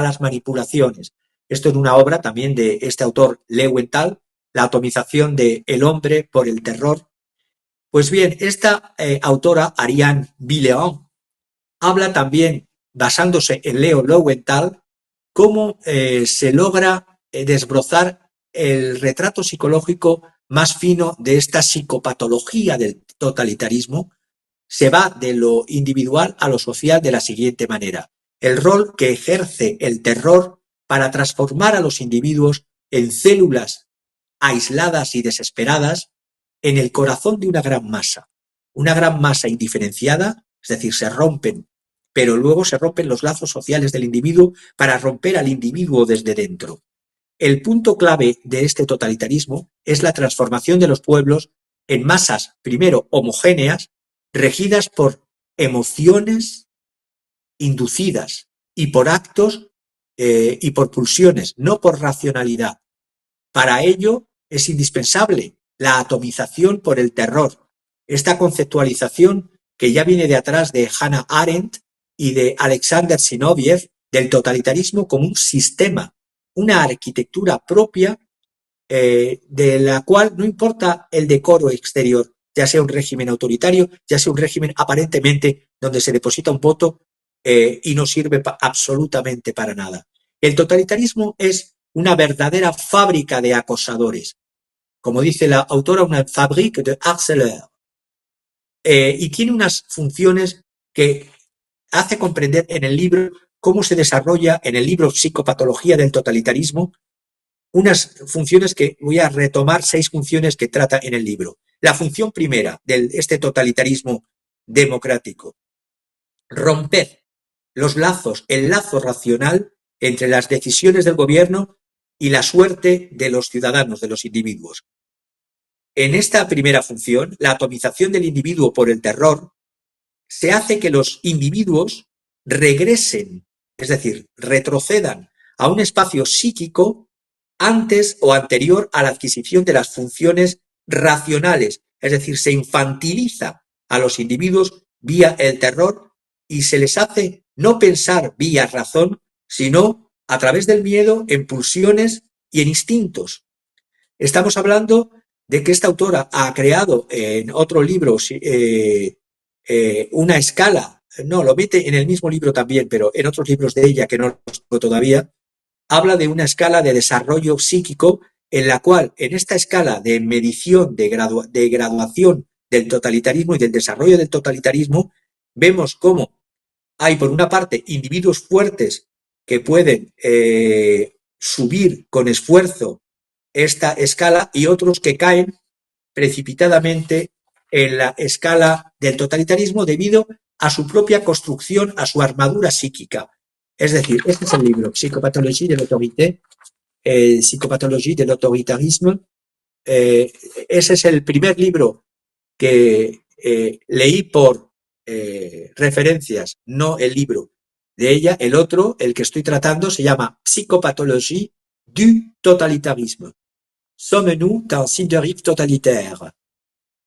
las manipulaciones. Esto es una obra también de este autor Leuwenthal, La atomización del hombre por el terror. Pues bien, esta autora, Ariane Villeron, habla también, basándose en Leo Leuwenthal, cómo se logra desbrozar el retrato psicológico más fino de esta psicopatología del totalitarismo. Se va de lo individual a lo social de la siguiente manera. El rol que ejerce el terror para transformar a los individuos en células aisladas y desesperadas en el corazón de una gran masa indiferenciada, es decir, se rompen, pero luego se rompen los lazos sociales del individuo para romper al individuo desde dentro. El punto clave de este totalitarismo es la transformación de los pueblos en masas, primero homogéneas, regidas por emociones inducidas y por actos y por pulsiones, no por racionalidad. Para ello es indispensable la atomización por el terror, esta conceptualización que ya viene de atrás de Hannah Arendt y de Alexander Zinoviev del totalitarismo como un sistema, una arquitectura propia de la cual no importa el decoro exterior, ya sea un régimen autoritario, ya sea un régimen aparentemente donde se deposita un voto y no sirve absolutamente para nada. El totalitarismo es una verdadera fábrica de acosadores. Como dice la autora, una fabrique de harceleurs. Y tiene unas funciones que hace comprender en el libro cómo se desarrolla en el libro Psicopatología del totalitarismo, unas funciones que voy a retomar, 6 funciones que trata en el libro. La función primera de este totalitarismo democrático: romper los lazos, el lazo racional entre las decisiones del gobierno y la suerte de los ciudadanos, de los individuos. En esta primera función, la atomización del individuo por el terror, se hace que los individuos regresen, es decir, retrocedan a un espacio psíquico antes o anterior a la adquisición de las funciones racionales, es decir, se infantiliza a los individuos vía el terror y se les hace no pensar vía razón, sino a través del miedo en pulsiones y en instintos. Estamos hablando de que esta autora ha creado en otro libro una escala, no, lo mete en el mismo libro también, pero en otros libros de ella que no los tengo todavía, habla de una escala de desarrollo psíquico en la cual, en esta escala de medición, de graduación del totalitarismo y del desarrollo del totalitarismo, vemos cómo hay, por una parte, individuos fuertes que pueden subir con esfuerzo esta escala y otros que caen precipitadamente en la escala del totalitarismo debido a su propia construcción, a su armadura psíquica. Es decir, este es el libro, Psicopatologie de l'autorité, Psicopatologie de l'autoritarisme. Ese es el primer libro que leí por referencias, no el libro de ella. El otro, el que estoy tratando, se llama Psicopatologie du totalitarisme. Sommes-nous dans une dérive totalitaire?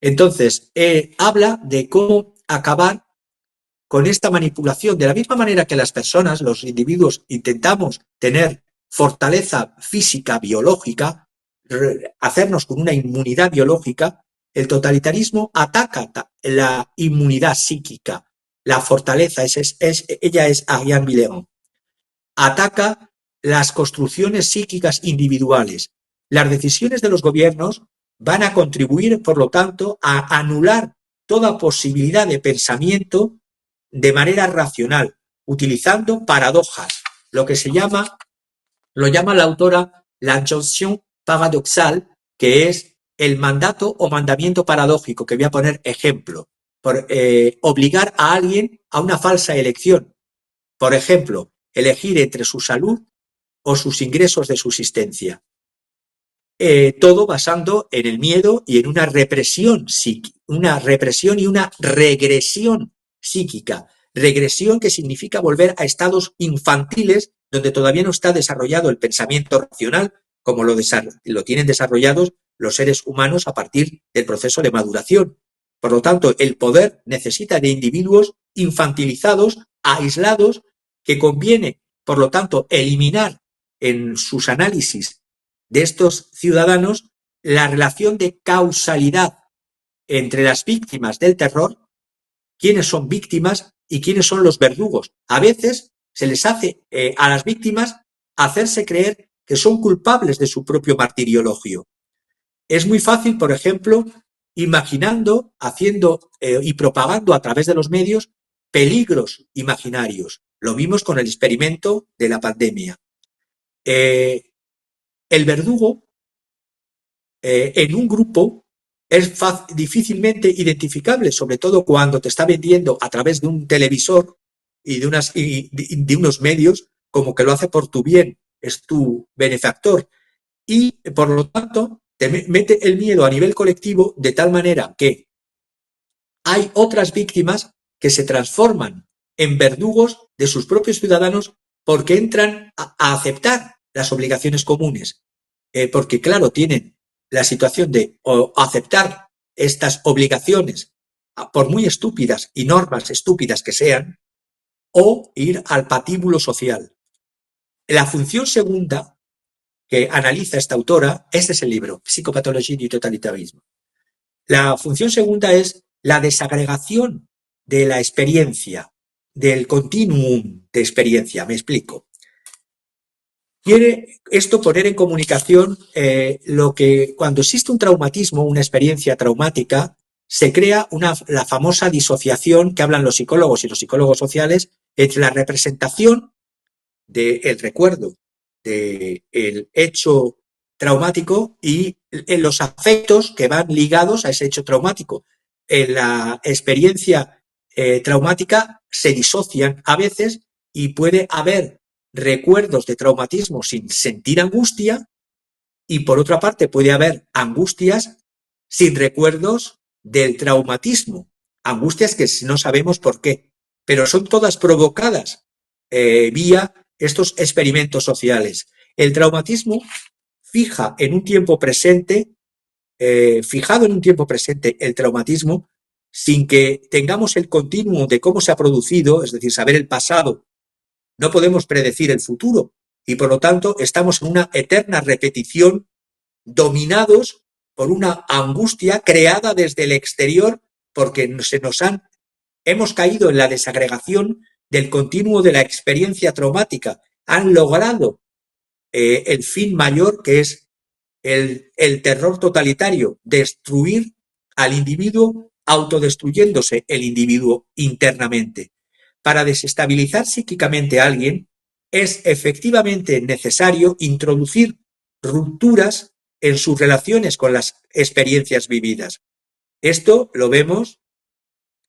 Entonces, habla de cómo acabar con esta manipulación. De la misma manera que las personas, los individuos, intentamos tener fortaleza física, biológica, hacernos con una inmunidad biológica, el totalitarismo ataca la inmunidad psíquica, la fortaleza, ella es Ariane Millerand. Ataca las construcciones psíquicas individuales. Las decisiones de los gobiernos van a contribuir, por lo tanto, a anular toda posibilidad de pensamiento de manera racional, utilizando paradojas, lo que lo llama la autora la injonction paradoxal, que es el mandato o mandamiento paradójico, que voy a poner ejemplo, por obligar a alguien a una falsa elección. Por ejemplo, elegir entre su salud o sus ingresos de subsistencia. Todo basando en el miedo y en una represión psíquica, una represión y una regresión psíquica. Regresión que significa volver a estados infantiles donde todavía no está desarrollado el pensamiento racional como lo tienen desarrollados los seres humanos a partir del proceso de maduración. Por lo tanto, el poder necesita de individuos infantilizados, aislados, que conviene, por lo tanto, eliminar en sus análisis de estos ciudadanos la relación de causalidad entre las víctimas del terror, quiénes son víctimas y quiénes son los verdugos. A veces se les hace a las víctimas hacerse creer que son culpables de su propio martiriologio. Es muy fácil, por ejemplo, imaginando, haciendo y propagando a través de los medios peligros imaginarios. Lo vimos con el experimento de la pandemia. El verdugo en un grupo es difícilmente identificable, sobre todo cuando te está vendiendo a través de un televisor y de unos medios como que lo hace por tu bien, es tu benefactor. Y, por lo tanto, te mete el miedo a nivel colectivo de tal manera que hay otras víctimas que se transforman en verdugos de sus propios ciudadanos porque entran a aceptar las obligaciones comunes. Porque, claro, tienen la situación de aceptar estas obligaciones, por muy estúpidas y normas estúpidas que sean, o ir al patíbulo social. La función segunda que analiza esta autora, este es el libro, Psicopatología y totalitarismo. La función segunda es la desagregación de la experiencia, del continuum de experiencia, me explico. Quiere esto poner en comunicación lo que cuando existe un traumatismo, una experiencia traumática, se crea la famosa disociación que hablan los psicólogos y los psicólogos sociales entre la representación del recuerdo del hecho traumático y en los afectos que van ligados a ese hecho traumático. En la experiencia traumática se disocian a veces y puede haber recuerdos de traumatismo sin sentir angustia y por otra parte puede haber angustias sin recuerdos del traumatismo, angustias que no sabemos por qué, pero son todas provocadas vía estos experimentos sociales. El traumatismo fija en un tiempo presente, fijado en un tiempo presente el traumatismo, sin que tengamos el continuo de cómo se ha producido, es decir, saber el pasado. No podemos predecir el futuro y, por lo tanto, estamos en una eterna repetición, dominados por una angustia creada desde el exterior porque hemos caído en la desagregación del continuo de la experiencia traumática. Han logrado el fin mayor, que es el terror totalitario, destruir al individuo, autodestruyéndose el individuo internamente. Para desestabilizar psíquicamente a alguien es efectivamente necesario introducir rupturas en sus relaciones con las experiencias vividas. Esto lo vemos,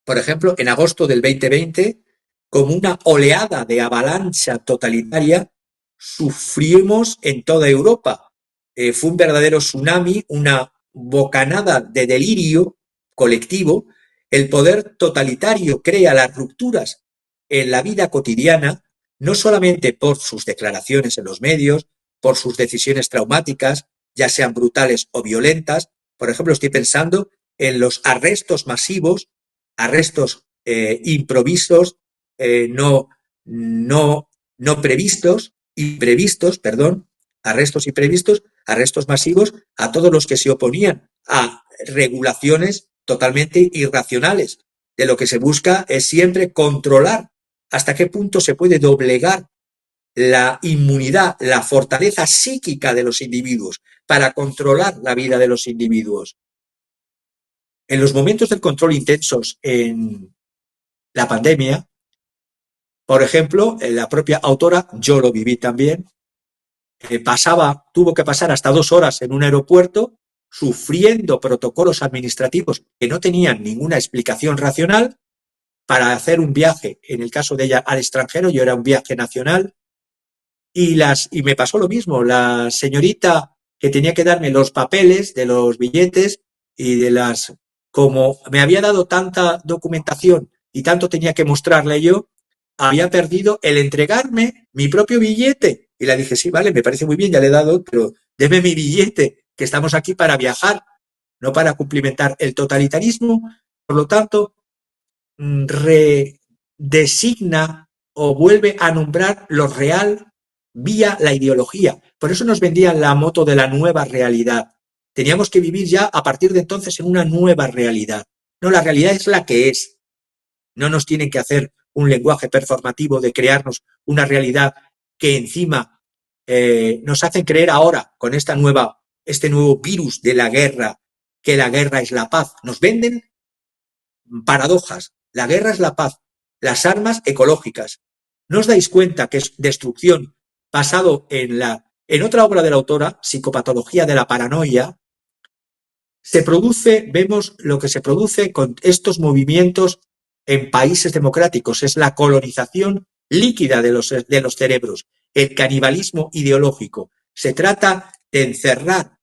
por ejemplo, en agosto del 2020, como una oleada de avalancha totalitaria sufrimos en toda Europa. Fue un verdadero tsunami, una bocanada de delirio colectivo. El poder totalitario crea las rupturas en la vida cotidiana, no solamente por sus declaraciones en los medios, por sus decisiones traumáticas, ya sean brutales o violentas. Por ejemplo, estoy pensando en los arrestos masivos, arrestos improvisos, no previstos, imprevistos, perdón, arrestos imprevistos, arrestos masivos a todos los que se oponían a regulaciones totalmente irracionales. De lo que se busca es siempre controlar hasta qué punto se puede doblegar la inmunidad, la fortaleza psíquica de los individuos para controlar la vida de los individuos. En los momentos del control intensos en la pandemia, por ejemplo, la propia autora, yo lo viví también, tuvo que pasar hasta 2 horas en un aeropuerto sufriendo protocolos administrativos que no tenían ninguna explicación racional para hacer un viaje, en el caso de ella al extranjero, yo era un viaje nacional, y me pasó lo mismo, la señorita que tenía que darme los papeles de los billetes y como me había dado tanta documentación y tanto tenía que mostrarle yo, había perdido el entregarme mi propio billete. Y le dije, sí, vale, me parece muy bien, ya le he dado, pero deme mi billete, que estamos aquí para viajar, no para cumplimentar el totalitarismo. Por lo tanto, redesigna o vuelve a nombrar lo real vía la ideología. Por eso nos vendían la moto de la nueva realidad. Teníamos que vivir ya a partir de entonces en una nueva realidad. No, la realidad es la que es. No nos tienen que hacer un lenguaje performativo de crearnos una realidad que encima nos hacen creer ahora con este nuevo virus de la guerra, que la guerra es la paz. Nos venden paradojas. La guerra es la paz. Las armas ecológicas. ¿No os dais cuenta que es destrucción? Basado en otra obra de la autora, Psicopatología de la paranoia, vemos lo que se produce con estos movimientos en países democráticos, es la colonización líquida de los cerebros, el canibalismo ideológico. Se trata de encerrar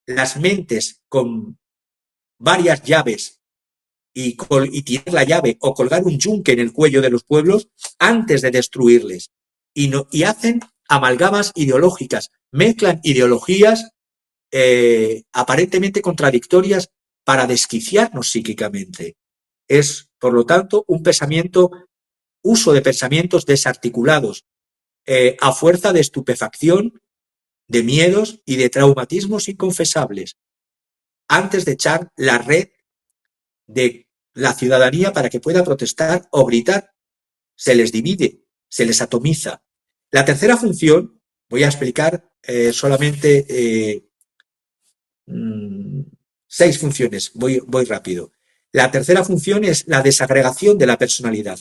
las mentes con varias llaves y tirar la llave o colgar un yunque en el cuello de los pueblos antes de destruirles. Y hacen amalgamas ideológicas, mezclan ideologías aparentemente contradictorias para desquiciarnos psíquicamente. Es, por lo tanto, uso de pensamientos desarticulados, a fuerza de estupefacción, de miedos y de traumatismos inconfesables, antes de echar la red de la ciudadanía para que pueda protestar o gritar. Se les divide, se les atomiza. La tercera función, voy a explicar solamente 6 funciones, voy rápido. La tercera función es la desagregación de la personalidad.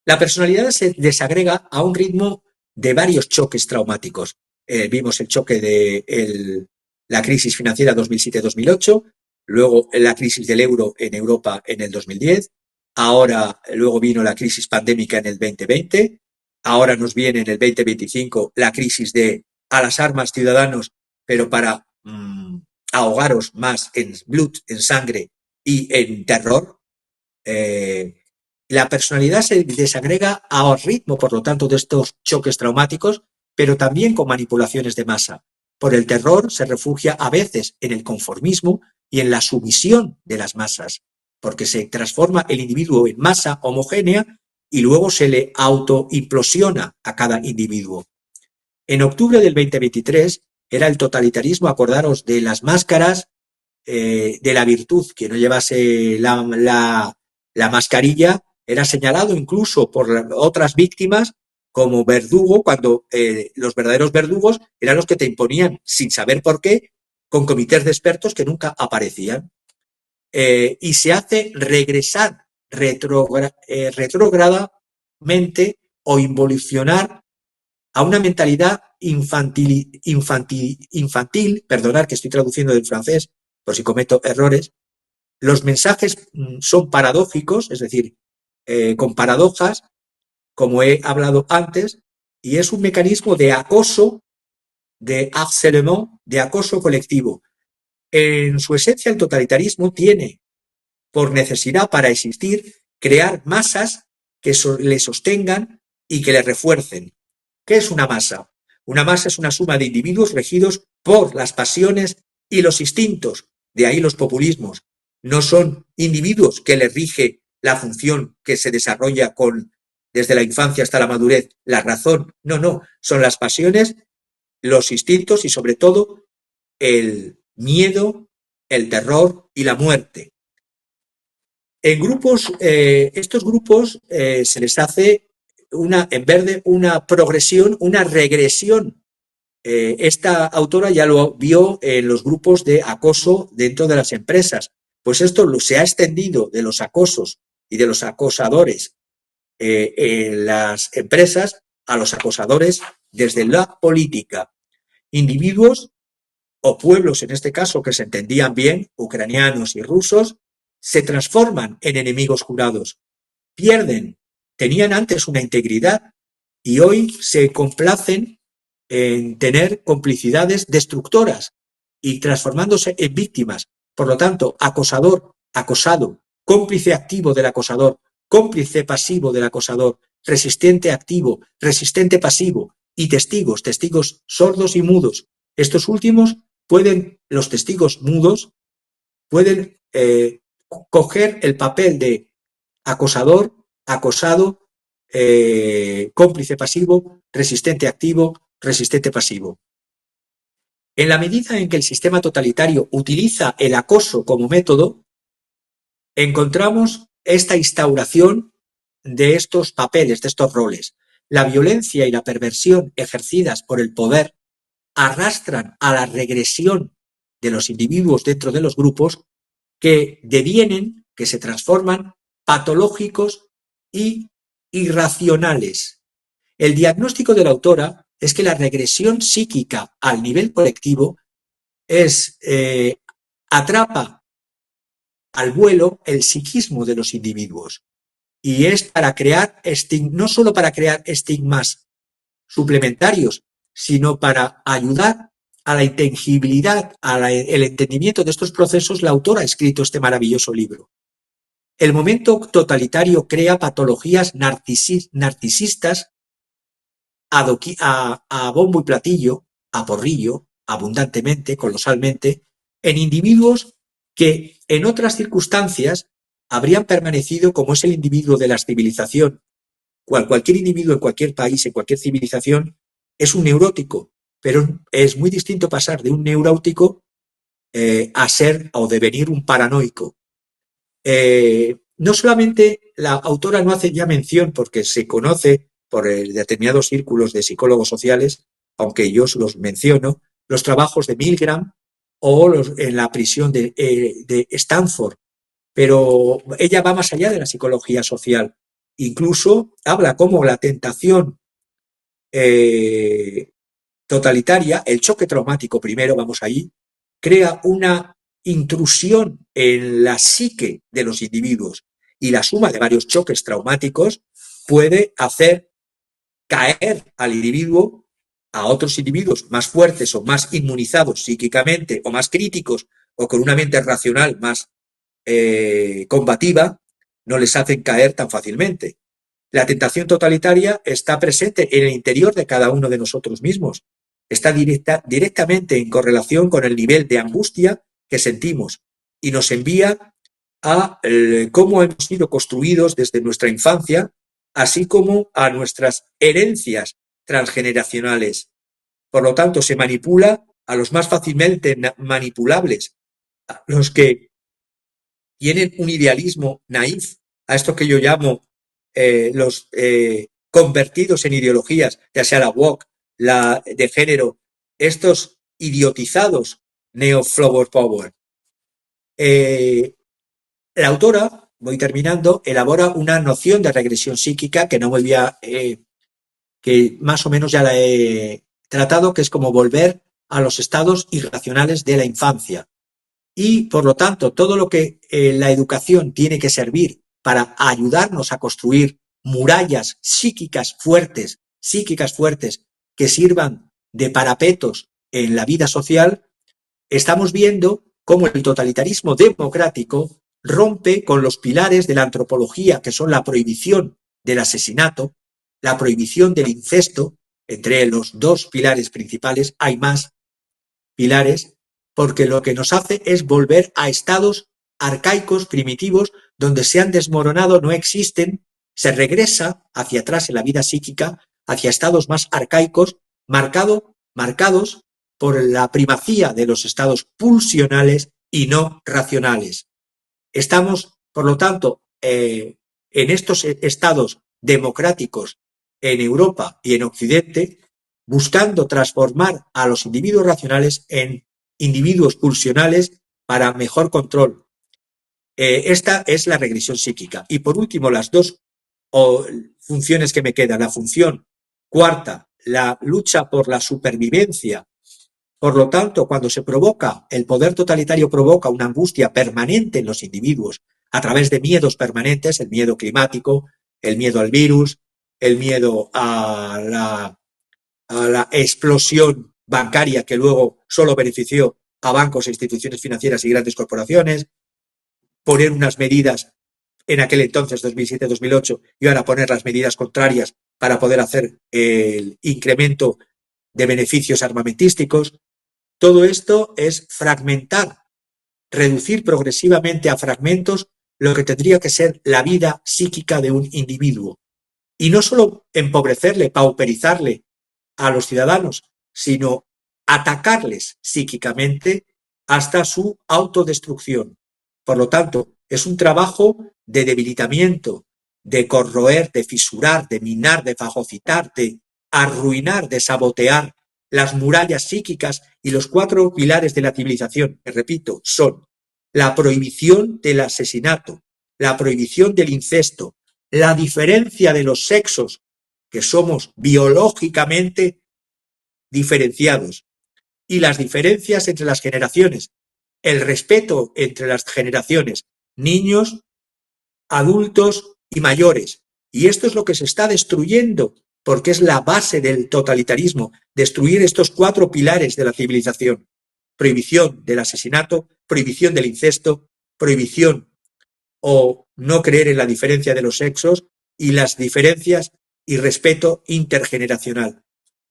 La personalidad se desagrega a un ritmo de varios choques traumáticos. Vimos el choque de la crisis financiera 2007-2008, luego la crisis del euro en Europa en el 2010, luego vino la crisis pandémica en el 2020, ahora nos viene en el 2025 la crisis a las armas ciudadanos, pero para ahogaros más en en sangre y en terror. La personalidad se desagrega a ritmo, por lo tanto, de estos choques traumáticos, pero también con manipulaciones de masa. Por el terror se refugia a veces en el conformismo y en la sumisión de las masas, porque se transforma el individuo en masa homogénea y luego se le autoimplosiona a cada individuo. En octubre del 2023 era el totalitarismo, acordaros de las máscaras de la virtud, que no llevase la mascarilla era señalado incluso por otras víctimas como verdugo, cuando los verdaderos verdugos eran los que te imponían, sin saber por qué, con comités de expertos que nunca aparecían. Y se hace regresar retrógradamente o involucionar a una mentalidad infantil, perdonad que estoy traduciendo del francés por si cometo errores. Los mensajes son paradójicos, es decir, con paradojas, como he hablado antes, y es un mecanismo de acoso, de harcèlement, de acoso colectivo. En su esencia, el totalitarismo tiene por necesidad para existir crear masas que le sostengan y que le refuercen. ¿Qué es una masa? Una masa es una suma de individuos regidos por las pasiones y los instintos. De ahí los populismos. No son individuos que les rige la función que se desarrolla desde la infancia hasta la madurez, la razón. No. Son las pasiones, los instintos y sobre todo el miedo, el terror y la muerte. En grupos, estos grupos se les hace en verde una progresión, una regresión. Esta autora ya lo vio en los grupos de acoso dentro de las empresas. Pues esto se ha extendido de los acosos y de los acosadores en las empresas a los acosadores desde la política. Individuos o pueblos, en este caso, que se entendían bien, ucranianos y rusos, se transforman en enemigos jurados, pierden, tenían antes una integridad y hoy se complacen en tener complicidades destructoras y transformándose en víctimas. Por lo tanto, acosador, acosado, cómplice activo del acosador, cómplice pasivo del acosador, resistente activo, resistente pasivo y testigos sordos y mudos. Estos últimos los testigos mudos pueden coger el papel de acosador, acosado, cómplice pasivo, resistente activo, resistente pasivo. En la medida en que el sistema totalitario utiliza el acoso como método, encontramos esta instauración de estos papeles, de estos roles. La violencia y la perversión ejercidas por el poder arrastran a la regresión de los individuos dentro de los grupos que devienen, que se transforman patológicos y irracionales. El diagnóstico de la autora es que la regresión psíquica al nivel colectivo atrapa al vuelo el psiquismo de los individuos y es para crear, no solo para crear estigmas suplementarios, sino para ayudar a la intangibilidad, el entendimiento de estos procesos. La autora ha escrito este maravilloso libro. El momento totalitario crea patologías narcisistas a bombo y platillo, a porrillo, abundantemente, colosalmente, en individuos que en otras circunstancias habrían permanecido como es el individuo de la civilización. Cualquier individuo en cualquier país, en cualquier civilización, es un neurótico, pero es muy distinto pasar de un neurótico a ser o devenir un paranoico. No solamente la autora no hace ya mención, porque se conoce por determinados círculos de psicólogos sociales, aunque yo los menciono, los trabajos de Milgram o en la prisión de Stanford, pero ella va más allá de la psicología social. Incluso habla como la tentación totalitaria, el choque traumático primero, vamos ahí, crea una intrusión en la psique de los individuos y la suma de varios choques traumáticos puede hacer caer al individuo, a otros individuos más fuertes o más inmunizados psíquicamente o más críticos o con una mente racional más combativa, no les hacen caer tan fácilmente. La tentación totalitaria está presente en el interior de cada uno de nosotros mismos. Está directamente en correlación con el nivel de angustia que sentimos y nos envía a cómo hemos sido construidos desde nuestra infancia, así como a nuestras herencias transgeneracionales. Por lo tanto, se manipula a los más fácilmente manipulables, a los que tienen un idealismo naif, a esto que yo llamo los convertidos en ideologías, ya sea la woke, la de género, estos idiotizados neo-flower power. La autora, voy terminando, elabora una noción de regresión psíquica que no me voy a que más o menos ya la he tratado, que es como volver a los estados irracionales de la infancia. Y, por lo tanto, todo lo que la educación tiene que servir para ayudarnos a construir murallas psíquicas fuertes que sirvan de parapetos en la vida social, estamos viendo cómo el totalitarismo democrático rompe con los pilares de la antropología, que son la prohibición del asesinato, la prohibición del incesto, entre los dos pilares principales hay más pilares, porque lo que nos hace es volver a estados arcaicos, primitivos, donde se han desmoronado, no existen, se regresa hacia atrás en la vida psíquica, hacia estados más arcaicos, marcados por la primacía de los estados pulsionales y no racionales. Estamos, por lo tanto, en estos estados democráticos en Europa y en Occidente, buscando transformar a los individuos racionales en individuos pulsionales para mejor control. Esta es la regresión psíquica. Y por último, las dos funciones que me quedan. La función cuarta, la lucha por la supervivencia. Por lo tanto, cuando se provoca, el poder totalitario provoca una angustia permanente en los individuos a través de miedos permanentes, el miedo climático, el miedo al virus, el miedo a la explosión bancaria que luego solo benefició a bancos e instituciones financieras y grandes corporaciones, poner unas medidas en aquel entonces, 2007-2008, iban a poner las medidas contrarias para poder hacer el incremento de beneficios armamentísticos. Todo esto es fragmentar, reducir progresivamente a fragmentos lo que tendría que ser la vida psíquica de un individuo. Y no solo empobrecerle, pauperizarle a los ciudadanos, sino atacarles psíquicamente hasta su autodestrucción. Por lo tanto, es un trabajo de debilitamiento, de corroer, de fisurar, de minar, de fagocitar, de arruinar, de sabotear las murallas psíquicas. Y los 4 pilares de la civilización, que repito, son la prohibición del asesinato, la prohibición del incesto, la diferencia de los sexos, que somos biológicamente diferenciados, y las diferencias entre las generaciones, el respeto entre las generaciones, niños, adultos y mayores. Y esto es lo que se está destruyendo, porque es la base del totalitarismo, destruir estos 4 pilares de la civilización. Prohibición del asesinato, prohibición del incesto, prohibición o no creer en la diferencia de los sexos y las diferencias y respeto intergeneracional.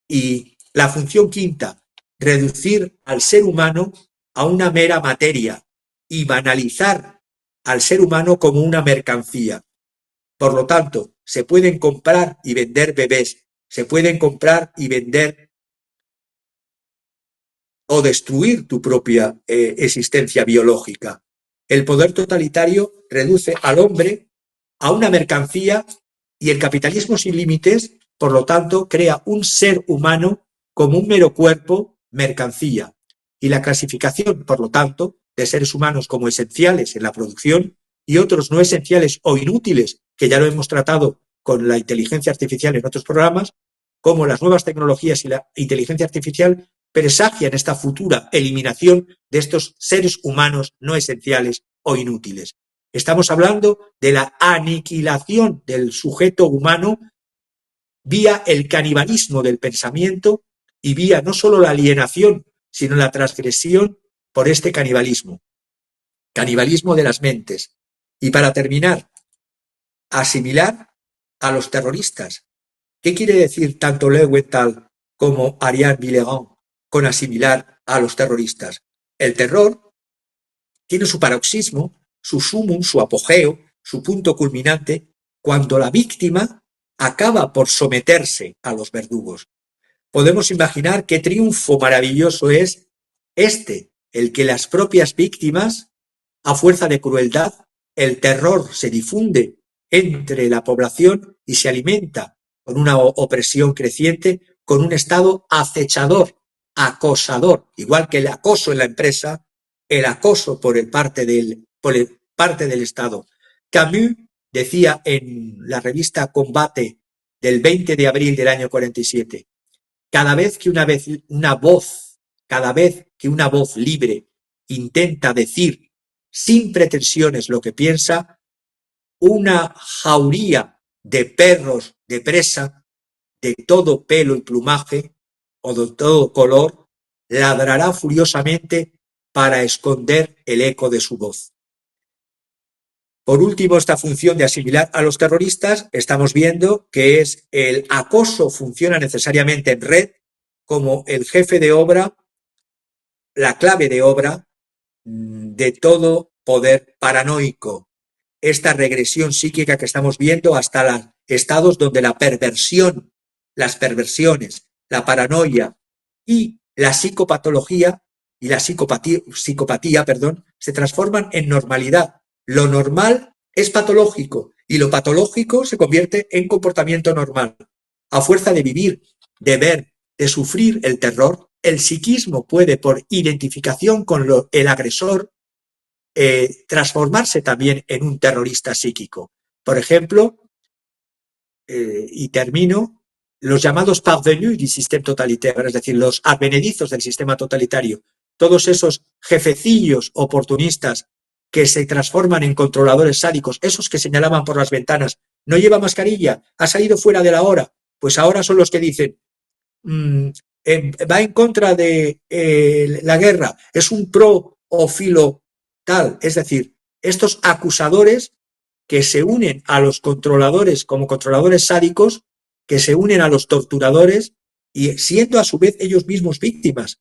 Y la función quinta, reducir al ser humano a una mera materia y banalizar al ser humano como una mercancía. Por lo tanto, se pueden comprar y vender bebés, se pueden comprar y vender o destruir tu propia existencia biológica. El poder totalitario reduce al hombre a una mercancía y el capitalismo sin límites, por lo tanto, crea un ser humano como un mero cuerpo, mercancía. Y la clasificación, por lo tanto, de seres humanos como esenciales en la producción y otros no esenciales o inútiles, que ya lo hemos tratado con la inteligencia artificial en otros programas, como las nuevas tecnologías y la inteligencia artificial presagian esta futura eliminación de estos seres humanos no esenciales o inútiles. Estamos hablando de la aniquilación del sujeto humano vía el canibalismo del pensamiento y vía no solo la alienación, sino la transgresión por este canibalismo. Canibalismo de las mentes. Y para terminar, asimilar a los terroristas. ¿Qué quiere decir tanto Leuwenthal como Ariane Villeron con asimilar a los terroristas? El terror tiene su paroxismo, su sumum, su apogeo, su punto culminante, cuando la víctima acaba por someterse a los verdugos. Podemos imaginar qué triunfo maravilloso es el que las propias víctimas, a fuerza de crueldad, el terror se difunde entre la población y se alimenta con una opresión creciente, con un estado acechador, acosador, igual que el acoso en la empresa, el acoso por parte del Estado. Camus decía en la revista Combate del 20 de abril del año 47, cada vez que una voz libre intenta decir sin pretensiones lo que piensa, una jauría de perros de presa de todo pelo y plumaje o de todo color ladrará furiosamente para esconder el eco de su voz. Por último, esta función de asimilar a los terroristas, estamos viendo que es el acoso funciona necesariamente en red como el jefe de obra, la clave de obra de todo poder paranoico. Esta regresión psíquica que estamos viendo hasta los estados donde la perversión, las perversiones, la paranoia y la psicopatología y la psicopatía, se transforman en normalidad. Lo normal es patológico y lo patológico se convierte en comportamiento normal. A fuerza de vivir, de ver, de sufrir el terror, el psiquismo puede, por identificación con el agresor, transformarse también en un terrorista psíquico. Por ejemplo, y termino, los llamados parvenus del sistema totalitario, es decir, los advenedizos del sistema totalitario, todos esos jefecillos oportunistas que se transforman en controladores sádicos, esos que señalaban por las ventanas, no lleva mascarilla, ha salido fuera de la hora, pues ahora son los que dicen, va en contra de la guerra, es un pro o filo tal, es decir, estos acusadores que se unen a los controladores como controladores sádicos, que se unen a los torturadores y siendo a su vez ellos mismos víctimas.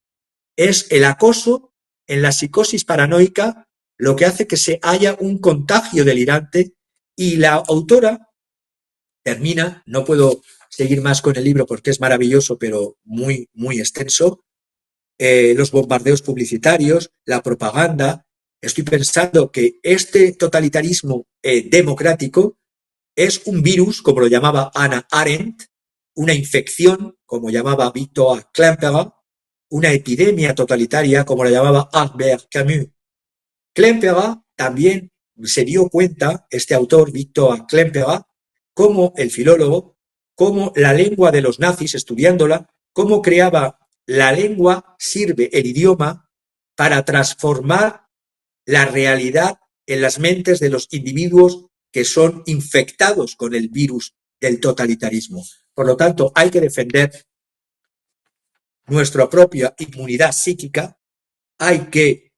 Es el acoso en la psicosis paranoica lo que hace que se haya un contagio delirante y la autora termina, no puedo seguir más con el libro porque es maravilloso pero muy, muy extenso, los bombardeos publicitarios, la propaganda. Estoy pensando que este totalitarismo democrático es un virus, como lo llamaba Hannah Arendt, una infección, como llamaba Victor Klemperer, una epidemia totalitaria, como la llamaba Albert Camus. Klemperer también se dio cuenta, este autor, Victor Klemperer, como el filólogo, como la lengua de los nazis, estudiándola, cómo creaba la lengua, sirve el idioma para transformar la realidad en las mentes de los individuos que son infectados con el virus del totalitarismo. Por lo tanto, hay que defender nuestra propia inmunidad psíquica, hay que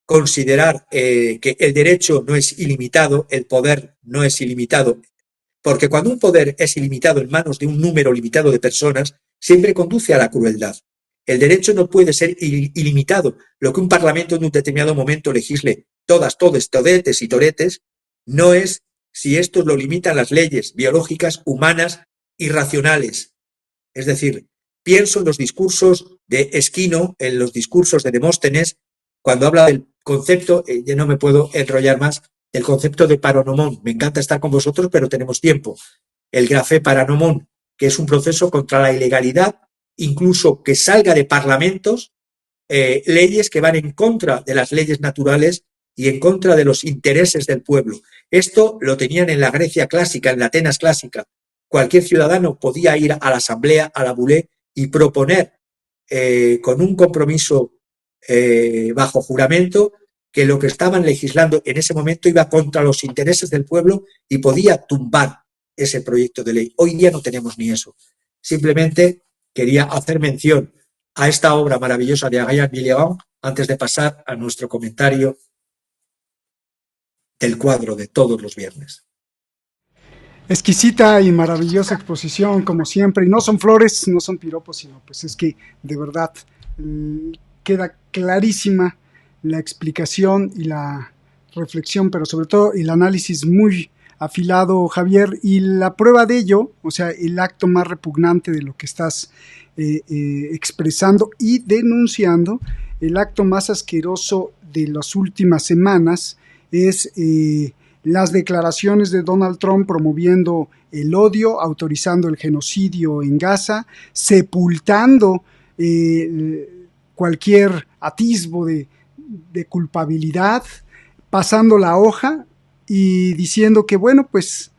considerar que el derecho no es ilimitado, el poder no es ilimitado, porque cuando un poder es ilimitado en manos de un número limitado de personas, siempre conduce a la crueldad. El derecho no puede ser ilimitado. Lo que un parlamento en un determinado momento legisle todas, todes, todetes y toretes, no es si esto lo limitan las leyes biológicas, humanas y racionales. Es decir, pienso en los discursos de Esquino, en los discursos de Demóstenes, cuando habla del concepto, ya no me puedo enrollar más, el concepto de paranomón. Me encanta estar con vosotros, pero tenemos tiempo. El grafé paranomón, que es un proceso contra la ilegalidad, incluso que salga de parlamentos, leyes que van en contra de las leyes naturales y en contra de los intereses del pueblo. Esto lo tenían en la Grecia clásica, en la Atenas clásica. Cualquier ciudadano podía ir a la asamblea, a la bulé, y proponer con un compromiso bajo juramento que lo que estaban legislando en ese momento iba contra los intereses del pueblo y podía tumbar ese proyecto de ley. Hoy día no tenemos ni eso. Simplemente quería hacer mención a esta obra maravillosa de Agaya Mileván antes de pasar a nuestro comentario del cuadro de todos los viernes. Exquisita y maravillosa exposición, como siempre, y no son flores, no son piropos, sino pues es que de verdad queda clarísima la explicación y la reflexión, pero sobre todo el análisis muy afilado, Javier, y la prueba de ello, o sea, el acto más repugnante de lo que estás expresando y denunciando, el acto más asqueroso de las últimas semanas es las declaraciones de Donald Trump promoviendo el odio, autorizando el genocidio en Gaza, sepultando cualquier atisbo de culpabilidad, pasando la hoja y diciendo que, bueno, pues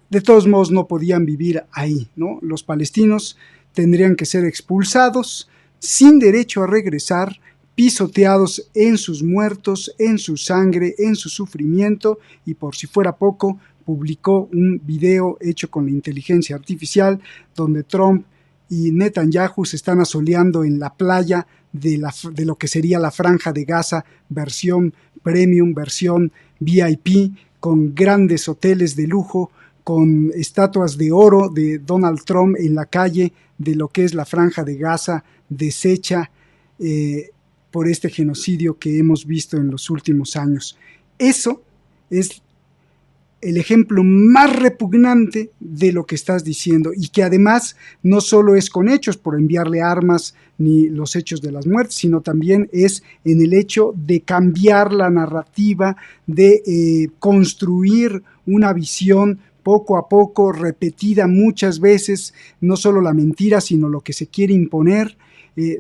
de todos modos no podían vivir ahí, ¿no? Los palestinos tendrían que ser expulsados, sin derecho a regresar, pisoteados en sus muertos, en su sangre, en su sufrimiento, y por si fuera poco, publicó un video hecho con la inteligencia artificial donde Trump y Netanyahu se están asoleando en la playa de lo que sería la Franja de Gaza versión premium, versión VIP, con grandes hoteles de lujo, con estatuas de oro de Donald Trump en la calle de lo que es la Franja de Gaza, deshecha por este genocidio que hemos visto en los últimos años. Eso es el ejemplo más repugnante de lo que estás diciendo, y que además no solo es con hechos por enviarle armas ni los hechos de las muertes, sino también es en el hecho de cambiar la narrativa, de construir una visión poco a poco, repetida muchas veces, no solo la mentira, sino lo que se quiere imponer,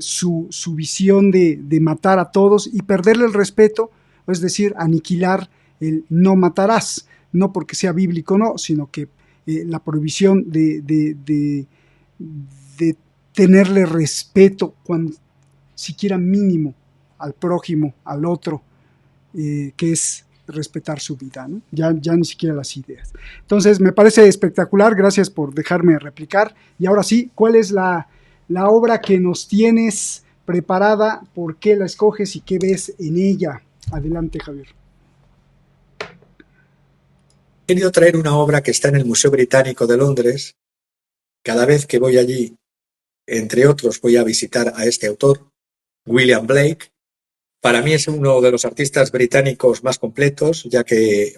su visión de matar a todos y perderle el respeto, es decir, aniquilar el no matarás. No porque sea bíblico, no, sino que la prohibición de tenerle respeto, cuando siquiera mínimo, al prójimo, al otro, que es respetar su vida, ¿no? Ya ni siquiera las ideas. Entonces, me parece espectacular, gracias por dejarme replicar. Y ahora sí, ¿cuál es la obra que nos tienes preparada? ¿Por qué la escoges y qué ves en ella? Adelante, Javier. He querido traer una obra que está en el Museo Británico de Londres. Cada vez que voy allí, entre otros, voy a visitar a este autor, William Blake. Para mí es uno de los artistas británicos más completos, ya que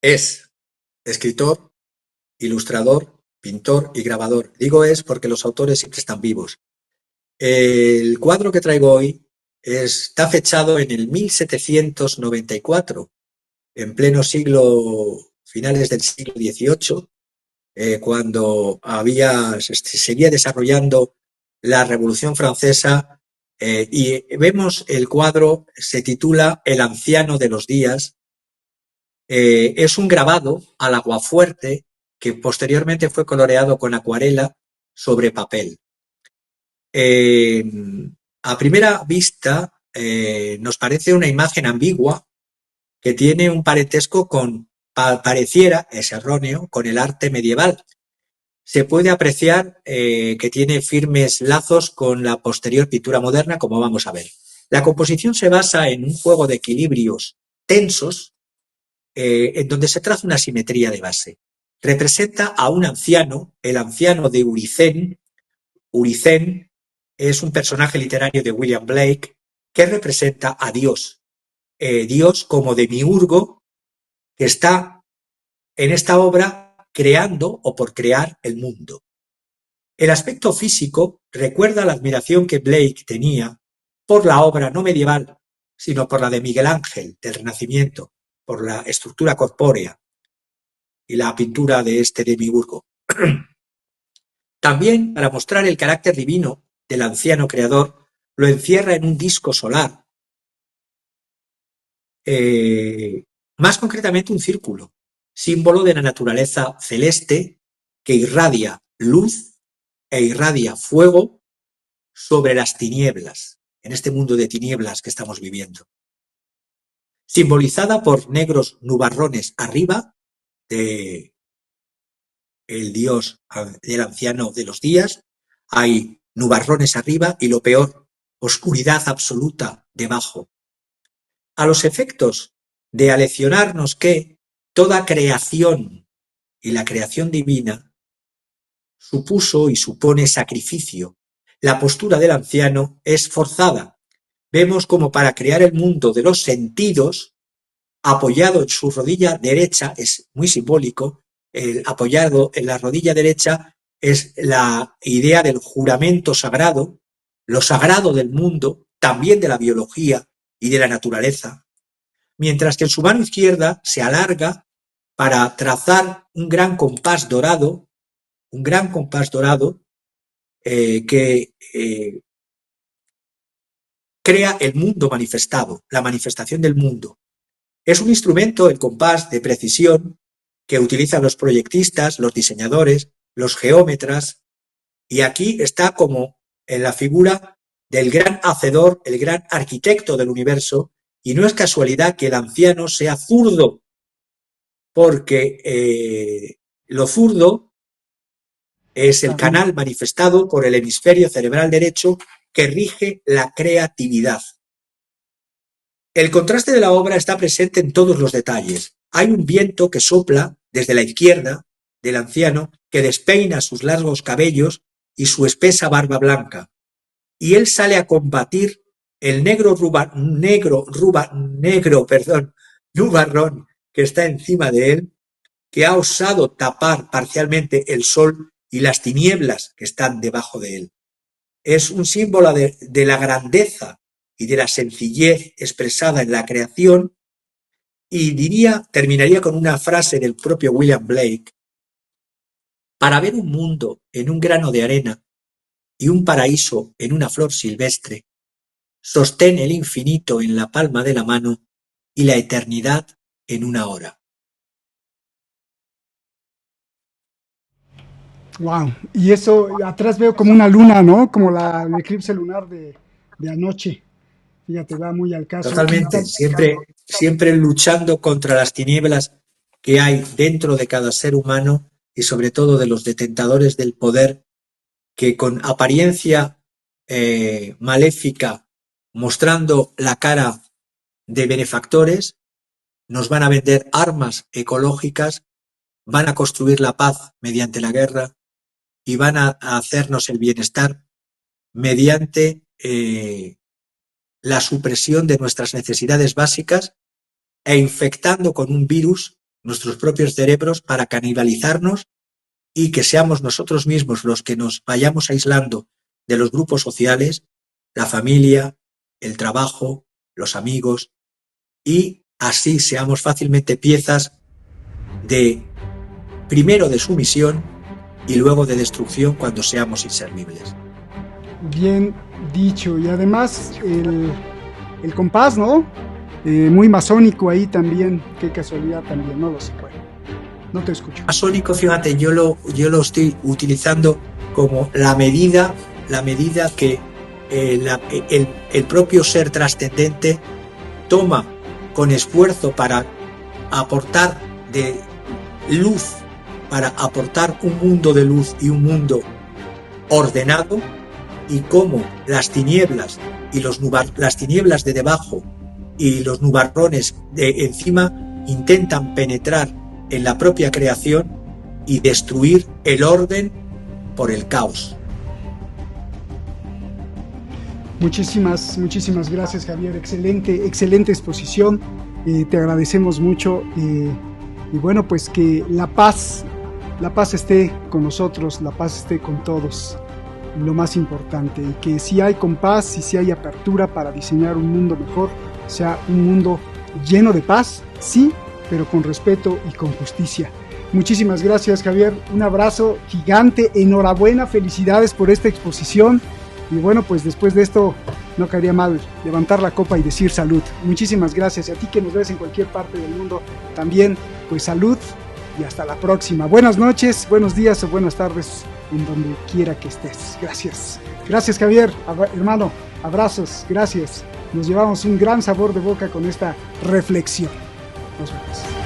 es escritor, ilustrador, pintor y grabador. Digo es porque los autores siempre están vivos. El cuadro que traigo hoy está fechado en el 1794, en pleno finales del siglo XVIII, cuando se seguía desarrollando la Revolución Francesa, y vemos el cuadro, se titula El anciano de los días. Es un grabado al aguafuerte que posteriormente fue coloreado con acuarela sobre papel. A primera vista nos parece una imagen ambigua que tiene un parentesco pareciera, es erróneo, con el arte medieval. Se puede apreciar que tiene firmes lazos con la posterior pintura moderna, como vamos a ver. La composición se basa en un juego de equilibrios tensos, en donde se traza una simetría de base. Representa a un anciano, el anciano de Uricén. Uricén es un personaje literario de William Blake que representa a Dios. Dios como demiurgo que está en esta obra creando o por crear el mundo. El aspecto físico recuerda la admiración que Blake tenía por la obra no medieval, sino por la de Miguel Ángel del Renacimiento, por la estructura corpórea y la pintura de este demiurgo. También, para mostrar el carácter divino del anciano creador, lo encierra en un disco solar, más concretamente un círculo, símbolo de la naturaleza celeste que irradia luz e irradia fuego sobre las tinieblas, en este mundo de tinieblas que estamos viviendo. Simbolizada por negros nubarrones arriba de el dios del anciano de los días, hay nubarrones arriba y lo peor, oscuridad absoluta debajo. A los efectos de aleccionarnos que toda creación y la creación divina supuso y supone sacrificio. La postura del anciano es forzada. Vemos como para crear el mundo de los sentidos, apoyado en su rodilla derecha, es muy simbólico, el apoyado en la rodilla derecha es la idea del juramento sagrado, lo sagrado del mundo, también de la biología y de la naturaleza, mientras que en su mano izquierda se alarga para trazar un gran compás dorado que crea el mundo manifestado, la manifestación del mundo. Es un instrumento, el compás, de precisión que utilizan los proyectistas, los diseñadores, los geómetras, y aquí está como en la figura del gran hacedor, el gran arquitecto del universo, y no es casualidad que el anciano sea zurdo, porque lo zurdo es el canal manifestado por el hemisferio cerebral derecho que rige la creatividad. El contraste de la obra está presente en todos los detalles. Hay un viento que sopla desde la izquierda del anciano, que despeina sus largos cabellos y su espesa barba blanca, y él sale a combatir el nubarrón que está encima de él, que ha osado tapar parcialmente el sol y las tinieblas que están debajo de él. Es un símbolo de la grandeza y de la sencillez expresada en la creación, y terminaría con una frase del propio William Blake: para ver un mundo en un grano de arena y un paraíso en una flor silvestre, sostén el infinito en la palma de la mano y la eternidad en una hora. Wow, y eso, atrás veo como una luna, ¿no? Como el eclipse lunar de anoche. Fíjate, va muy al caso. Totalmente, siempre luchando contra las tinieblas que hay dentro de cada ser humano y sobre todo de los detentadores del poder, que con apariencia maléfica, mostrando la cara de benefactores, nos van a vender armas ecológicas, van a construir la paz mediante la guerra y van a hacernos el bienestar mediante la supresión de nuestras necesidades básicas e infectando con un virus nuestros propios cerebros para canibalizarnos y que seamos nosotros mismos los que nos vayamos aislando de los grupos sociales, la familia, el trabajo, los amigos, y así seamos fácilmente piezas primero de sumisión y luego de destrucción cuando seamos inservibles. Bien dicho, y además el compás, ¿no? Muy masónico ahí también, qué casualidad también, no lo sé, bueno, no te escucho. Masónico, fíjate, yo lo estoy utilizando como la medida que el propio ser trascendente toma con esfuerzo para aportar de luz, para aportar un mundo de luz y un mundo ordenado, y cómo las tinieblas y las tinieblas de debajo y los nubarrones de encima intentan penetrar en la propia creación y destruir el orden por el caos. Muchísimas gracias, Javier. Excelente exposición. Te agradecemos mucho. Y bueno, pues que la paz esté con nosotros, la paz esté con todos. Lo más importante, y que si hay compás y si hay apertura para diseñar un mundo mejor, sea un mundo lleno de paz, sí, pero con respeto y con justicia. Muchísimas gracias, Javier, un abrazo gigante, enhorabuena, felicidades por esta exposición, y bueno, pues después de esto no caería mal levantar la copa y decir salud. Muchísimas gracias, y a ti que nos ves en cualquier parte del mundo también, pues salud y hasta la próxima. Buenas noches, buenos días o buenas tardes en donde quiera que estés. Gracias, Javier, hermano, abrazos, gracias. Nos llevamos un gran sabor de boca con esta reflexión. Nos vemos.